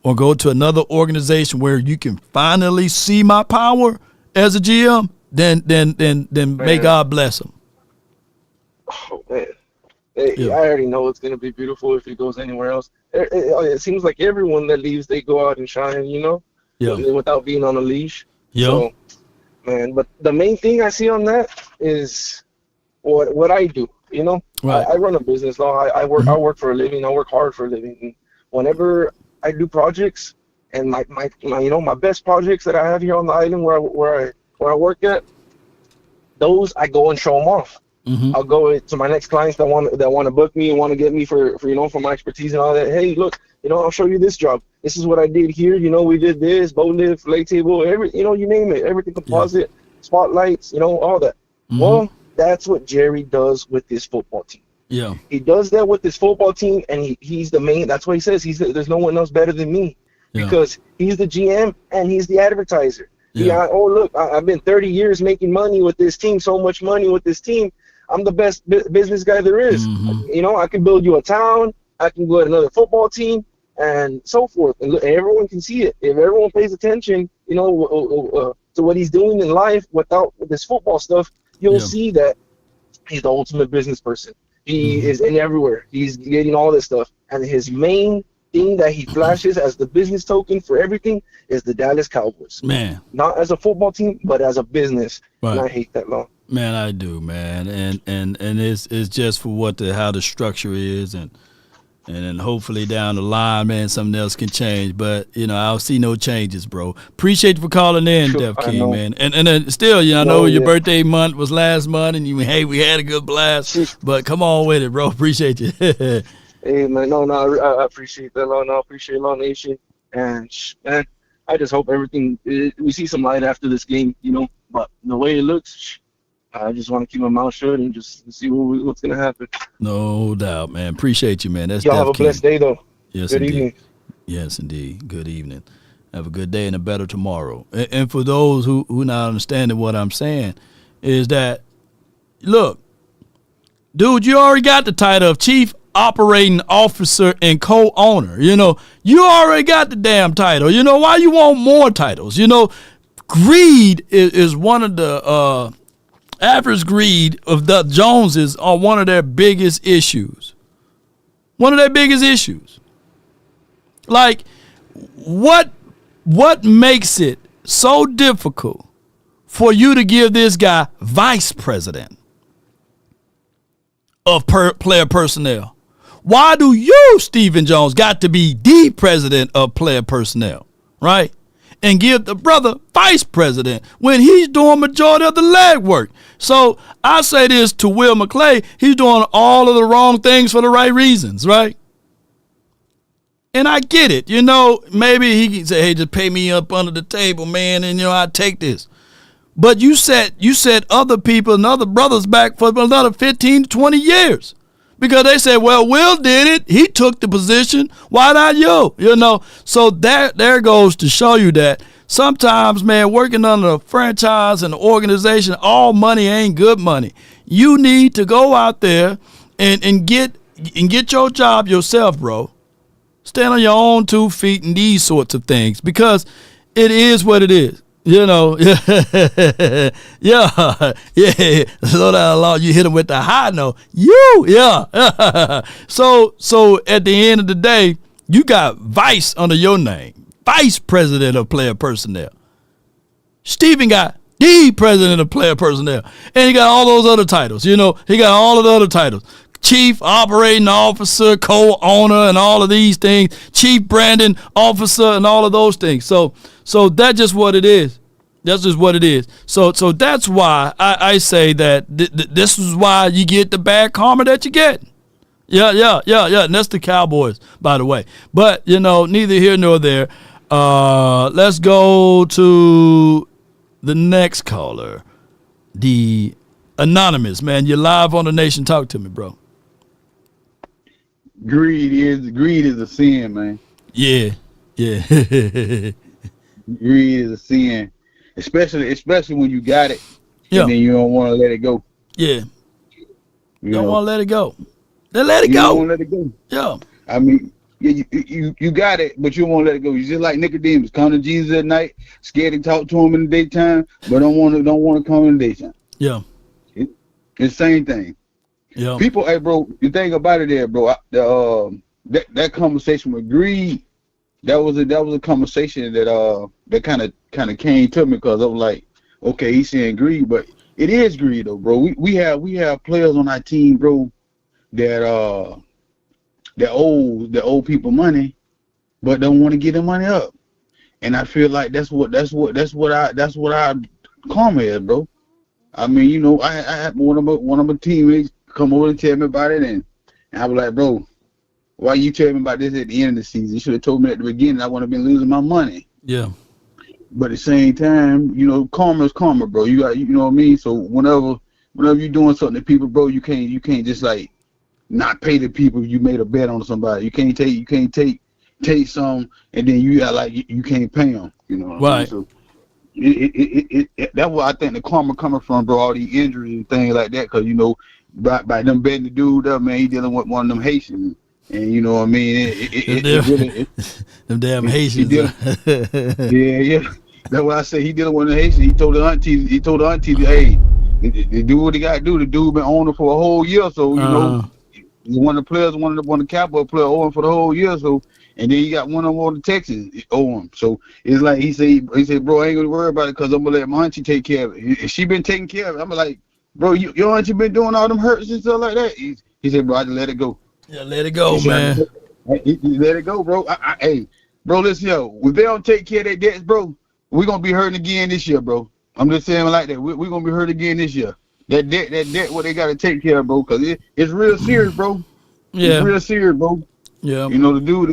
[SPEAKER 1] or go to another organization where you can finally see my power as a GM, then may God bless him.
[SPEAKER 14] Oh man, I already know it's gonna be beautiful if he goes anywhere else. It seems like everyone that leaves, they go out and shine, without being on a leash.
[SPEAKER 1] Yeah.
[SPEAKER 14] So, man, but the main thing I see on that is what I do.
[SPEAKER 1] Right.
[SPEAKER 14] I run a business. I work for a living. I work hard for a living. And whenever I do projects, and my best projects that I have here on the island where I work at, those I go and show them off.
[SPEAKER 1] Mm-hmm.
[SPEAKER 14] I'll go to my next clients that want to book me and want to get me for my expertise and all that. Hey, look, I'll show you this job. This is what I did here. We did this, boat lift, lay table, you name it, everything, composite, spotlights, all that.
[SPEAKER 1] Mm-hmm.
[SPEAKER 14] Well, that's what Jerry does with his football team.
[SPEAKER 1] Yeah.
[SPEAKER 14] He does that with his football team, and he's the main. That's what he says. There's no one else better than me, because he's the GM and he's the advertiser. Yeah. Look, I've been 30 years making money with this team, so much money with this team. I'm the best business guy there is.
[SPEAKER 1] Mm-hmm.
[SPEAKER 14] I can build you a town. I can go to another football team and so forth. And everyone can see it. If everyone pays attention, to what he's doing in life without this football stuff, you'll see that he's the ultimate business person. He is in everywhere. He's getting all this stuff. And his main thing that he flashes as the business token for everything is the Dallas Cowboys.
[SPEAKER 1] Man.
[SPEAKER 14] Not as a football team, but as a business.
[SPEAKER 1] Right.
[SPEAKER 14] And I hate that law.
[SPEAKER 1] Man, I do, man. And it's just for how the structure is, and then hopefully down the line, man, something else can change. But, I'll see no changes, bro. Appreciate you for calling in, Def King, man. And then still, I know your birthday month was last month, and we had a good blast. But come on with it, bro. Appreciate you.
[SPEAKER 14] Hey, man, I appreciate that, Law. No, I appreciate Law Nation. And, man, I just hope we see some light after this game, you know. But the way it looks, I just want to keep my mouth shut and just see what's gonna happen.
[SPEAKER 1] No doubt, man. Appreciate you, man. That's
[SPEAKER 14] y'all have a blessed day, though.
[SPEAKER 1] Yes,
[SPEAKER 14] good
[SPEAKER 1] indeed.
[SPEAKER 14] evening.
[SPEAKER 1] Yes, indeed. Good evening. Have a good day and a better tomorrow. And for those who not understanding what I'm saying, is that, look, dude, you already got the title of Chief Operating Officer and co-owner. You know, you already got the damn title. You know, why you want more titles? You know, greed is one of the average greed of the Joneses are one of their biggest issues. One of their biggest issues. Like, what makes it so difficult for you to give this guy vice president of player personnel? Why do you, Stephen Jones, got to be the president of player personnel, right? And give the brother vice president when he's doing majority of the legwork? So I say this to Will McClay, he's doing all of the wrong things for the right reasons, right? And I get it. You know, maybe he can say, hey, just pay me up under the table, man, and, you know, I take this. But you set other people and other brothers back for another 15 to 20 years. Because they said, well, Will did it. He took the position. Why not you? You know, so there goes to show you that sometimes, man, working under a franchise and an organization, all money ain't good money. You need to go out there and get your job yourself, bro. Stand on your own 2 feet and these sorts of things, because it is what it is. You know, yeah. Slow down a lot. You hit him with the high note. Yeah. So at the end of the day, you got Vice under your name, Vice President of Player Personnel. Stephen got the President of Player Personnel, and he got all those other titles. You know, he got all of the other titles. Chief Operating Officer, co-owner, and all of these things. Chief Branding Officer, and all of those things. So that's just what it is. That's just what it is. So that's why I say that this is why you get the bad karma that you get. Yeah. And that's the Cowboys, by the way. But, you know, neither here nor there. Let's go to the next caller. The Anonymous, man. You're live on The Nation. Talk to me, bro.
[SPEAKER 15] Greed is a sin, man.
[SPEAKER 1] Yeah.
[SPEAKER 15] Greed is a sin, especially when you got it,
[SPEAKER 1] yeah.
[SPEAKER 15] And then you don't want to let it go.
[SPEAKER 1] Yeah, you don't want to let it go. Then let it go.
[SPEAKER 15] Don't want to let it go.
[SPEAKER 1] Yeah.
[SPEAKER 15] I mean, you got it, but you won't let it go. You just like Nicodemus, come to Jesus at night, scared to talk to him in the daytime, but don't want to come in the daytime.
[SPEAKER 1] Yeah.
[SPEAKER 15] It's the same thing.
[SPEAKER 1] Yeah.
[SPEAKER 15] People, hey, bro, you think about it there, bro. That conversation with greed, that was a conversation that kind of came to me, because I was like, okay, he's saying greed, but it is greed though, bro. We have players on our team, bro, that owe people money, but don't want to get their money up, and I feel like that's what our karma is, bro. I mean, you know, I had one of my teammates come over and tell me about it, and I was like, bro, why you tell me about this at the end of the season? You should have told me at the beginning. I wouldn't have been losing my money.
[SPEAKER 1] Yeah.
[SPEAKER 15] But at the same time, you know, karma is karma, bro. You got, you know what I mean? So whenever you're doing something to people, bro, you can't just like not pay the people you made a bet on somebody. You can't take some and then you got like you can't pay them. You know what I mean? So that's where I think the karma coming from, bro. All the injuries and things like that, because you know, by them betting the dude up, man, he dealing with one of them Haitians, and you know what I mean.
[SPEAKER 1] Them damn Haitians.
[SPEAKER 15] Yeah. That's why I say he dealing with the Haitians. He told the auntie, hey, they do what they got to do. The dude been owning for a whole year, so you know, one of the players, one of the Cowboy player owing for the whole year, so. And then you got one of them on the Texans owe him. So it's like he said, bro, I ain't gonna worry about it because I'm gonna let my auntie take care of it. She been taking care of it. I'm like, bro, your auntie been doing all them hurts and stuff like that. He said, bro, I just let it go.
[SPEAKER 1] Yeah, let it go, man.
[SPEAKER 15] Let it go, bro. Hey, bro, listen, yo, if they don't take care of their debts, bro, we're gonna be hurting again this year, bro. I'm just saying like that. We're gonna be hurt again this year. That debt, what they gotta take care of, bro, because it's real serious, bro.
[SPEAKER 1] Yeah.
[SPEAKER 15] It's real serious, bro.
[SPEAKER 1] Yeah.
[SPEAKER 15] You know, the dude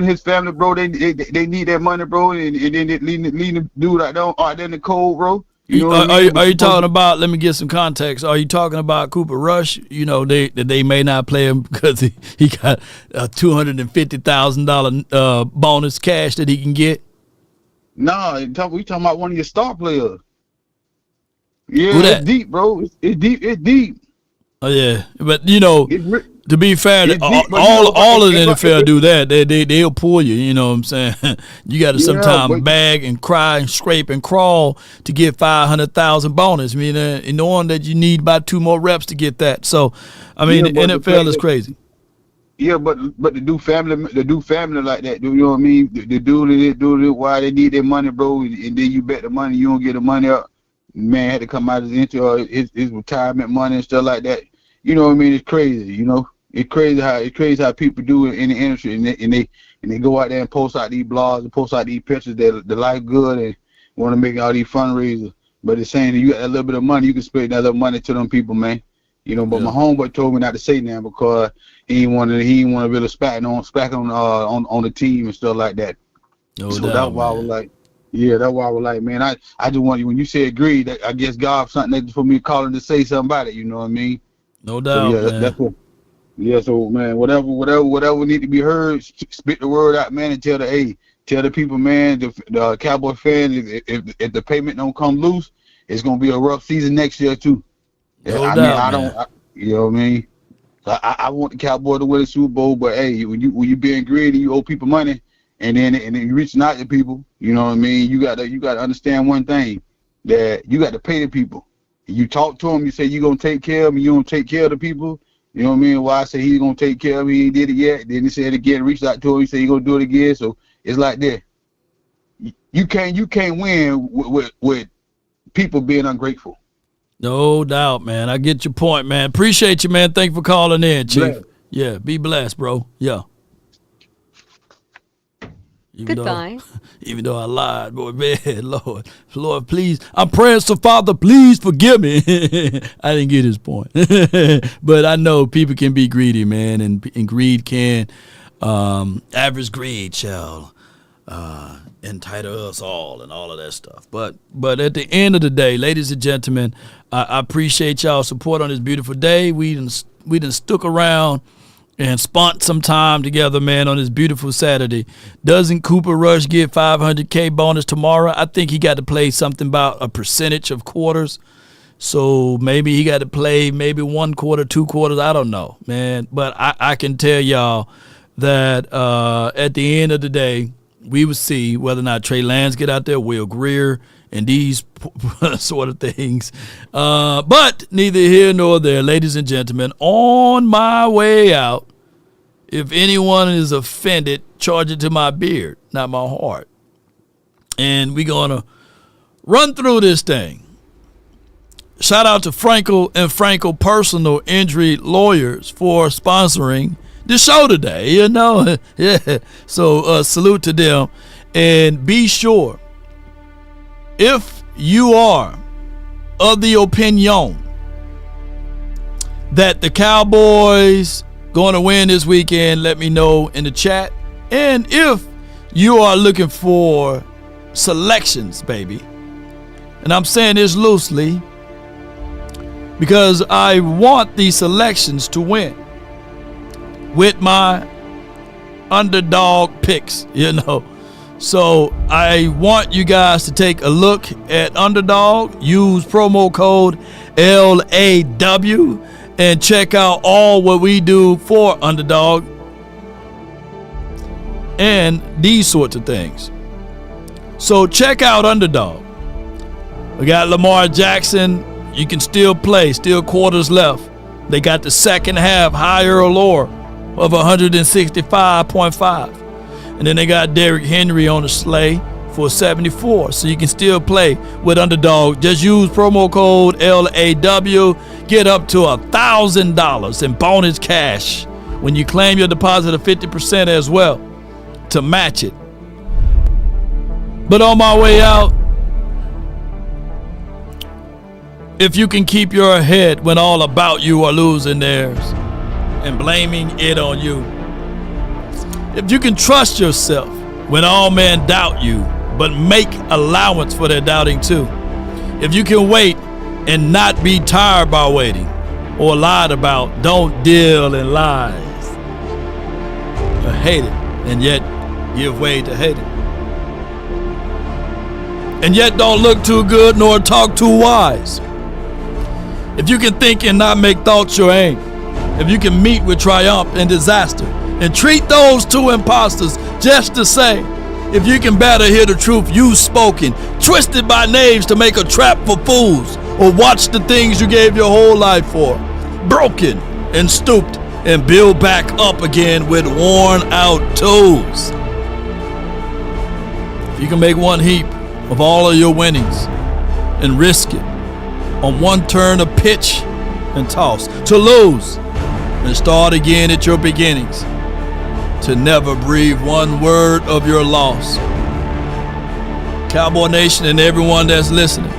[SPEAKER 15] and his family, bro, they need that money, bro, and then they leave the dude out there in the cold, bro. You know what I mean?
[SPEAKER 1] Are you talking about? Let me get some context. Are you talking about Cooper Rush? You know, they may not play him because he got a $250,000 bonus cash that he can get.
[SPEAKER 15] No, we talking about one of your star players. Yeah,
[SPEAKER 1] Who that?
[SPEAKER 15] It's deep, bro. It's deep.
[SPEAKER 1] Oh yeah, but you know, to be fair,
[SPEAKER 15] It's deep, but
[SPEAKER 1] all of the
[SPEAKER 15] if I-
[SPEAKER 1] NFL do that. They'll pull you. You know what I'm saying? You got to
[SPEAKER 15] Yeah,
[SPEAKER 1] sometimes
[SPEAKER 15] but-
[SPEAKER 1] bag and cry and scrape and crawl to get 500,000 bonus. I mean, knowing that you need about 2 more reps to get that. So, I mean,
[SPEAKER 15] Yeah,
[SPEAKER 1] the
[SPEAKER 15] but the
[SPEAKER 1] NFL is
[SPEAKER 15] thing-
[SPEAKER 1] crazy.
[SPEAKER 15] Yeah, but the do family like that, you know what I mean? The do it why they need their money, bro, and then you bet the money, you don't get the money up. Man had to come out of his retirement money and stuff like that. You know what I mean? It's crazy, you know. It's crazy how people do it in the industry, and they go out there and post out these blogs and post out these pictures that the life good and want to make all these fundraisers. But it's saying that you got a little bit of money, you can spend that little money to them people, man. You know, but my homeboy told me not to say that because he didn't want to really spack on the team and stuff like that.
[SPEAKER 1] No
[SPEAKER 15] So
[SPEAKER 1] doubt,
[SPEAKER 15] that's why I was like, yeah, that's why I was like, man, I just want you, when you say agree, that I guess God something for me calling to say something about it, you know what I mean?
[SPEAKER 1] No doubt,
[SPEAKER 15] So, yeah,
[SPEAKER 1] man.
[SPEAKER 15] that's what. Yeah, so man, whatever need to be heard, spit the word out, man, and tell the people, man, the Cowboy fan, if the payment don't come loose, it's gonna be a rough season next year too.
[SPEAKER 1] No
[SPEAKER 15] I
[SPEAKER 1] doubt,
[SPEAKER 15] mean, you know what I mean? I want the Cowboy to win the Super Bowl, but hey, when you being greedy, you owe people money, and then you reaching out to people, you know what I mean? You gotta understand one thing, that you got to pay the people. You talk to them, you say you're gonna take care of them, you don't take care of the people. You know what I mean? Why I say he's gonna take care of me, he ain't did it yet. Then he said again, reached out to him, he said he's gonna do it again. So it's like that. You can't win with people being ungrateful.
[SPEAKER 1] No doubt, man. I get your point, man. Appreciate you, man. Thank you for calling in, Chief.
[SPEAKER 15] Bless.
[SPEAKER 1] Yeah, be blessed, bro. Yeah.
[SPEAKER 13] Goodbye.
[SPEAKER 1] Even though I lied, boy, man, Lord, please. I'm praying, so Father, please forgive me. I didn't get his point. But I know people can be greedy, man, and greed can, average greed shall entitle us all and all of that stuff. But at the end of the day, ladies and gentlemen, I appreciate y'all support on this beautiful day. We done stuck around and spent some time together, man, on this beautiful Saturday. Doesn't Cooper Rush get $500K bonus tomorrow? I think he got to play something about a percentage of quarters. So maybe he got to play maybe 1 quarter, 2 quarters. I don't know, man. But I can tell y'all that at the end of the day, we will see whether or not Trey Lance get out there, Will Greer, and these sort of things. But neither here nor there, ladies and gentlemen, on my way out, if anyone is offended, charge it to my beard, not my heart. And we're going to run through this thing. Shout out to Frankel and Frankel Personal Injury Lawyers for sponsoring the show today, you know. Yeah. So salute to them. And be sure, if you are of the opinion that the Cowboys going to win this weekend, let me know in the chat. And if you are looking for selections, baby, and I'm saying this loosely because I want these selections to win with my underdog picks, you know. So I want you guys to take a look at Underdog, use promo code LAW, and check out all what we do for Underdog and these sorts of things. So check out Underdog. We got Lamar Jackson. You can still play, still quarters left. They got the second half higher or lower of 165.5. And then they got Derrick Henry on the sleigh for 74. So you can still play with Underdog. Just use promo code LAW. Get up to $1,000 in bonus cash when you claim your deposit of 50% as well to match it. But on my way out, if you can keep your head when all about you are losing theirs and blaming it on you, If you can trust yourself when all men doubt you, but make allowance for their doubting too. If you can wait and not be tired by waiting or lied about, don't deal in lies. Or hate it and yet give way to hate it. And yet don't look too good nor talk too wise. If you can think and not make thoughts your aim, if you can meet with triumph and disaster and treat those two impostors just the same, if you can better hear the truth you spoken, twisted by knaves to make a trap for fools, or watch the things you gave your whole life for, broken and stooped and build back up again with worn out toes. If you can make one heap of all of your winnings and risk it on one turn of pitch and toss to lose and start again at your beginnings, to never breathe one word of your loss. Cowboy Nation and everyone that's listening,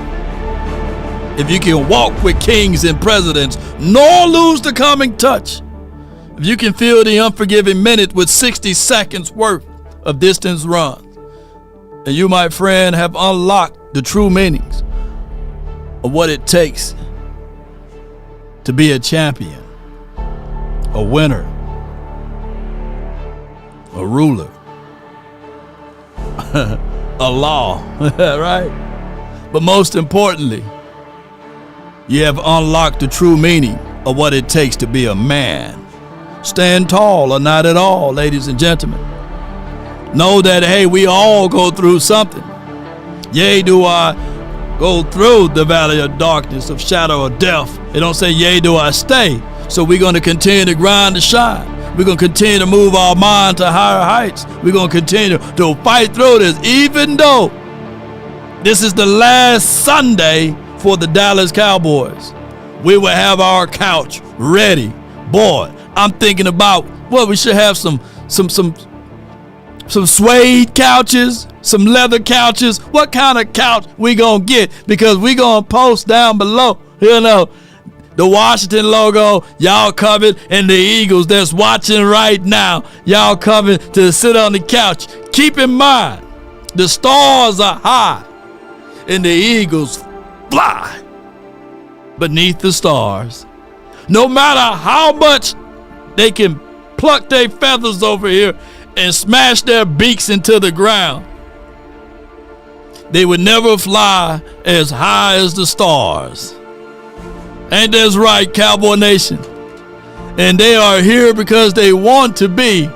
[SPEAKER 1] if you can walk with kings and presidents nor lose the coming touch, if you can fill the unforgiving minute with 60 seconds worth of distance run, and you, my friend, have unlocked the true meanings of what it takes to be a champion, a winner, a ruler, a law, right? But most importantly, you have unlocked the true meaning of what it takes to be a man. Stand tall or not at all, ladies and gentlemen. Know that, hey, we all go through something. Yea, do I go through the valley of darkness, of shadow of death. They don't say, yea, do I stay. So we're going to continue to grind to shine. We're going to continue to move our mind to higher heights. We're going to continue to fight through this, even though this is the last Sunday for the Dallas Cowboys. We will have our couch ready. Boy, I'm thinking about, well, we should have some suede couches, some leather couches. What kind of couch we gonna get? Because we gonna post down below, you know, the Washington logo, y'all covered, and the Eagles that's watching right now, y'all covered to sit on the couch. Keep in mind, the stars are high and the Eagles fly beneath the stars. No matter how much they can pluck their feathers over here and smash their beaks into the ground, they would never fly as high as the stars. Ain't that right, Cowboy Nation? And they are here because they want to be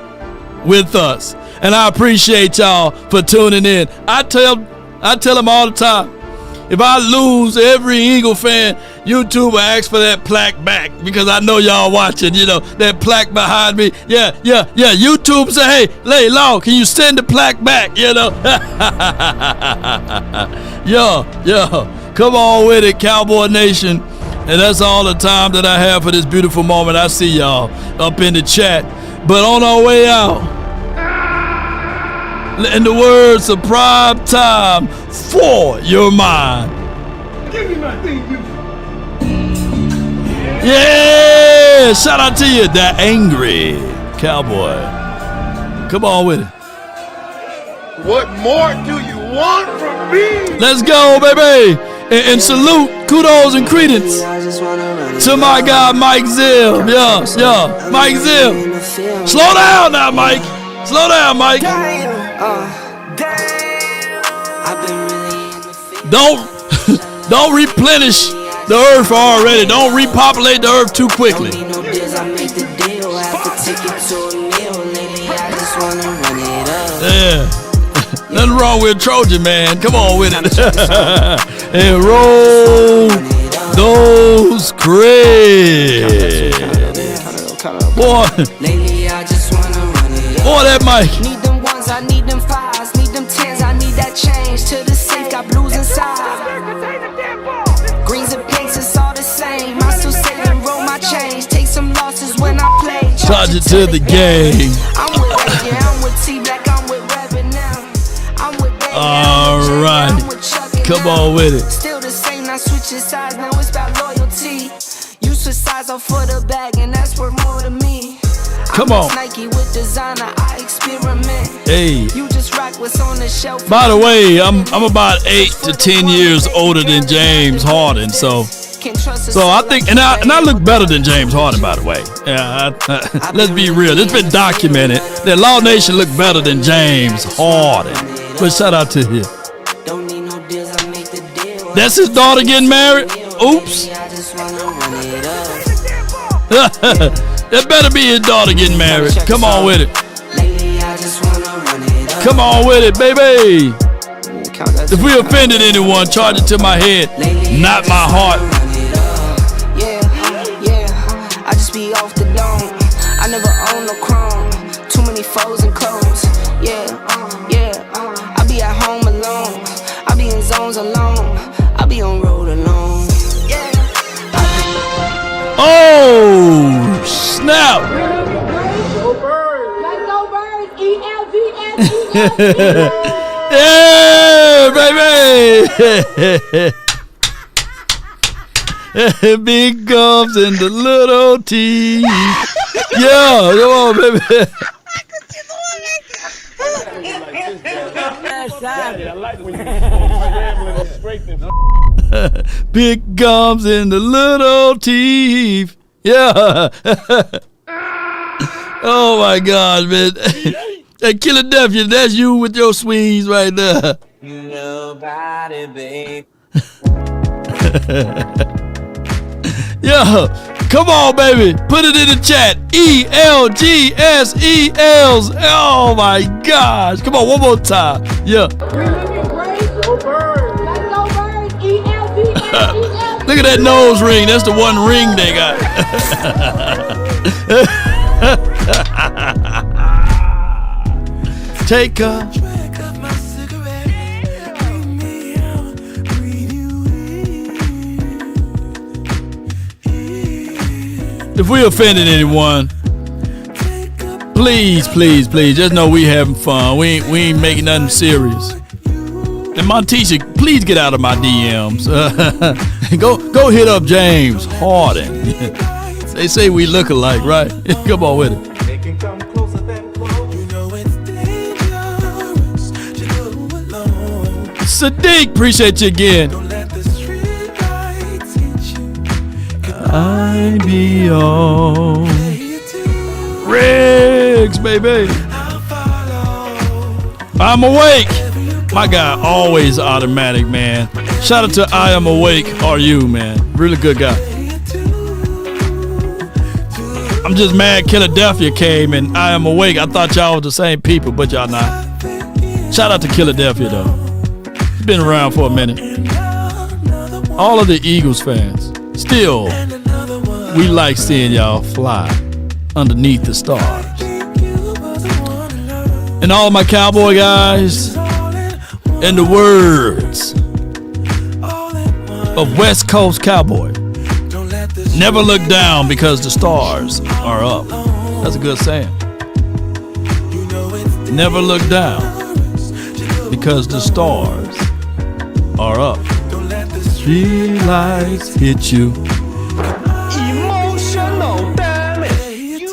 [SPEAKER 1] with us. And I appreciate y'all for tuning in. I tell them all the time, if I lose every Eagle fan, YouTube will ask for that plaque back, because I know y'all watching, you know, that plaque behind me. Yeah. YouTube say, hey, lay low, can you send the plaque back, you know? Yo, come on with it, Cowboy Nation. And that's all the time that I have for this beautiful moment. I see y'all up in the chat. But on our way out, in the words of prime time for your mind.
[SPEAKER 4] Give me my thing, you.
[SPEAKER 1] Yeah! Shout out to you, that angry cowboy. Come on with it.
[SPEAKER 2] What more do you want from me?
[SPEAKER 1] Let's go, baby. And salute, kudos, and credence to my guy, Mike Zill. Yeah, Mike Zill. Slow down now, Mike. Slow down, Mike. Don't replenish the earth already. Don't repopulate the earth too quickly. Yeah. Nothing wrong with Trojan, man. Come on with it. And roll those crates. Boy, that mic.
[SPEAKER 16] Need them ones, I need them fives, need them tens, I need that change to the safe, got blues inside. Greens and pinks, it's all the same. I still save and roll my change. Take some losses when I play.
[SPEAKER 1] Charge it to the game.
[SPEAKER 16] I'm with Ray, yeah, I'm with T-Black, I'm with Reverend now. I'm with Baby,
[SPEAKER 1] all right. Come on with it.
[SPEAKER 16] Still the same, not switching sides, now it's about loyalty. You switch sides off for the bag, and that's worth more to me.
[SPEAKER 1] Come on.
[SPEAKER 16] Nike with designer, I experiment.
[SPEAKER 1] Hey.
[SPEAKER 16] You just rock what's on the shelf.
[SPEAKER 1] By the way, I'm about 8 to 10 years older than James Harden, so I think, and I look better than James Harden, by the way. Yeah, let's be real. It's been documented that Law Nation look better than James Harden. But shout out to him. That's his daughter getting married. Oops. That better be his daughter getting married. Come on with it. Come on with it, baby. If we offended anyone, charge it to my head, not my heart.
[SPEAKER 16] I just be off the dome. I never own no chrome. Too many foes and clones. I be at home alone. I be in zones alone. I be on road alone.
[SPEAKER 1] Oh, snap. Yeah, baby. Big gums and the little teeth. Yeah, come on, baby. Big gums and the little teeth. Yeah. Oh my God, man. Hey, Philadelphia, that's you with your swings right there.
[SPEAKER 16] Nobody, babe.
[SPEAKER 1] Yeah, come on, baby. Put it in the chat. ELGSELs. Oh my gosh. Come on, one more time. Yeah. Look at that nose ring. That's the one ring they got. Take a. If we offended anyone, please, just know we having fun. We ain't making nothing serious. And Montisha, please get out of my DMs. Go hit up James Harden. They say we look alike, right? Come on with it. Sadiq, appreciate you again. I be on Riggs, baby. I'm awake. My guy, always automatic, man. Shout out to I Am Awake. Are you, man? Really good guy. I'm just mad Philadelphia came and I Am Awake. I thought y'all was the same people, but y'all not. Shout out to Philadelphia, though. It's been around for a minute. All of the Eagles fans. Still, we like seeing y'all fly underneath the stars. And all my cowboy guys, in the words of West Coast Cowboy, never look down because the stars are up. That's a good saying. Never look down because the stars are up. Street lights hit you.
[SPEAKER 16] Emotional damage.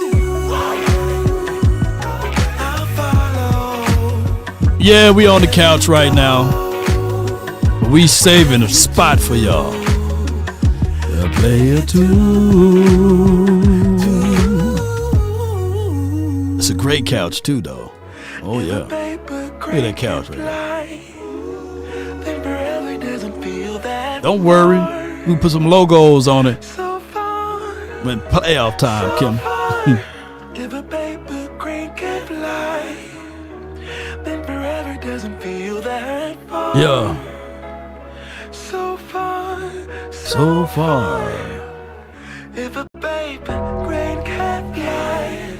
[SPEAKER 1] Yeah, we on the couch right now. We saving a spot for y'all. A player two. It's a great couch too, though. Oh yeah. Look at that couch right there. Don't worry, we put some logos on it when playoff time, Kim. Yeah. So far.
[SPEAKER 16] If a baby grain can fly,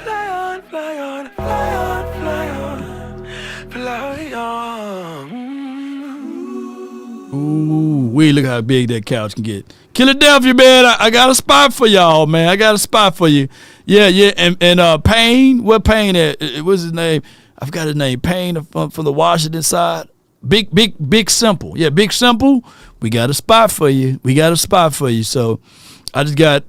[SPEAKER 16] fly on, fly on, fly on, fly on, fly on.
[SPEAKER 1] Ooh, look how big that couch can get. Philadelphia, man, I got a spot for y'all, man. I got a spot for you. Yeah, and Payne, what Payne at? What's his name? I forgot his name. Payne from the Washington side. Big Simple. Yeah, Big Simple. We got a spot for you. So I just got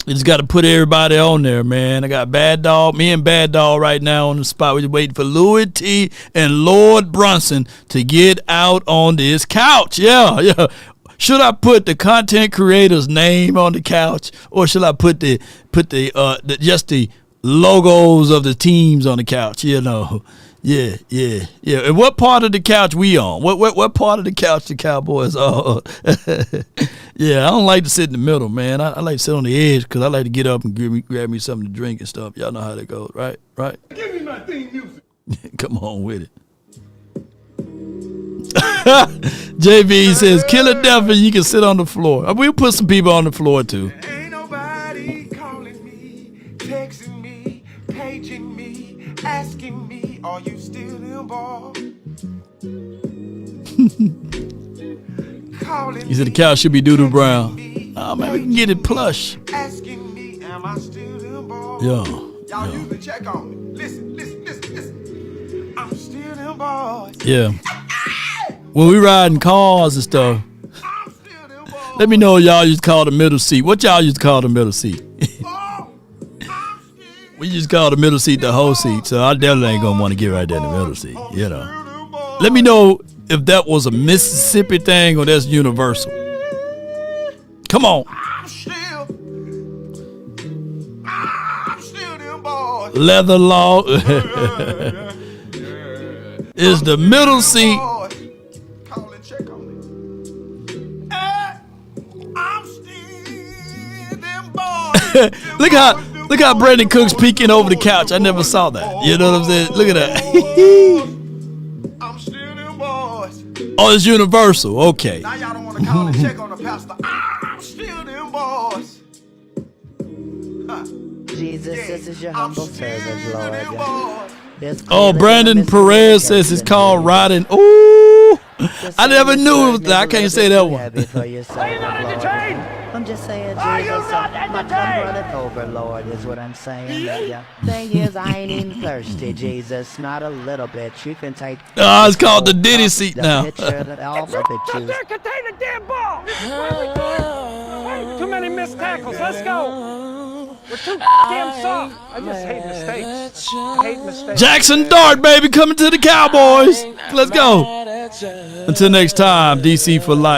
[SPEAKER 1] You just got to put everybody on there, man. I got Bad Dog, me and Bad Dog right now on the spot. We're just waiting for Louis T and Lord Brunson to get out on this couch. Yeah. Should I put the content creator's name on the couch, or should I put the just the logos of the teams on the couch? You know, yeah. And what part of the couch we on? What part of the couch the Cowboys are? Yeah, I don't like to sit in the middle, man. I like to sit on the edge because I like to get up and grab me something to drink and stuff. Y'all know how that goes, right?
[SPEAKER 4] Give me my theme music.
[SPEAKER 1] Come on with it. JB says, kill it deaf and you can sit on the floor. We'll put some people on the floor too.
[SPEAKER 2] Ain't nobody calling me, texting me, paging me, asking me, are you still involved?
[SPEAKER 1] He said the couch should be Doodoo Brown. Oh man, we can get it plush.
[SPEAKER 2] Asking me, am I still involved?
[SPEAKER 1] Y'all
[SPEAKER 2] usually check on me. Listen. I'm still involved.
[SPEAKER 1] Yeah. When we riding cars and stuff, let me know y'all used to call the middle seat. What y'all used to call the middle seat? We just call the middle seat the whole seat, so I definitely ain't gonna want to get right there in the middle seat, you know. Let me know if that was a Mississippi thing or that's universal. Come on.
[SPEAKER 2] I'm still them boys.
[SPEAKER 1] Leather law is the middle seat.
[SPEAKER 2] Call and check on me. I'm still them boys.
[SPEAKER 1] Look how Brandon Cook's peeking over the couch. I never saw that. You know what I'm saying? Look at that.
[SPEAKER 2] I'm still them boys.
[SPEAKER 1] Oh, it's universal. Okay.
[SPEAKER 2] Now y'all don't want to call and check on the pastor. I'm still them boys.
[SPEAKER 17] Jesus, this is your humble servant, Lord.
[SPEAKER 1] Oh, Brandon Perez says it's called riding. Ooh, I never knew it was that. I can't say that one.
[SPEAKER 17] Are you not entertained? I'm just saying, Jesus, my cup runneth over, Lord, is what I'm saying. Yeah. Thing is, I ain't even thirsty, Jesus, not a little bit. You can take.
[SPEAKER 1] Oh, it's called the Diddy seat now.
[SPEAKER 4] Contain the damn ball. Too many missed tackles. Let's go. We're too damn soft. I just hate mistakes.
[SPEAKER 1] Jackson Dart, baby, coming to the Cowboys. Let's go. Until next time, DC for life.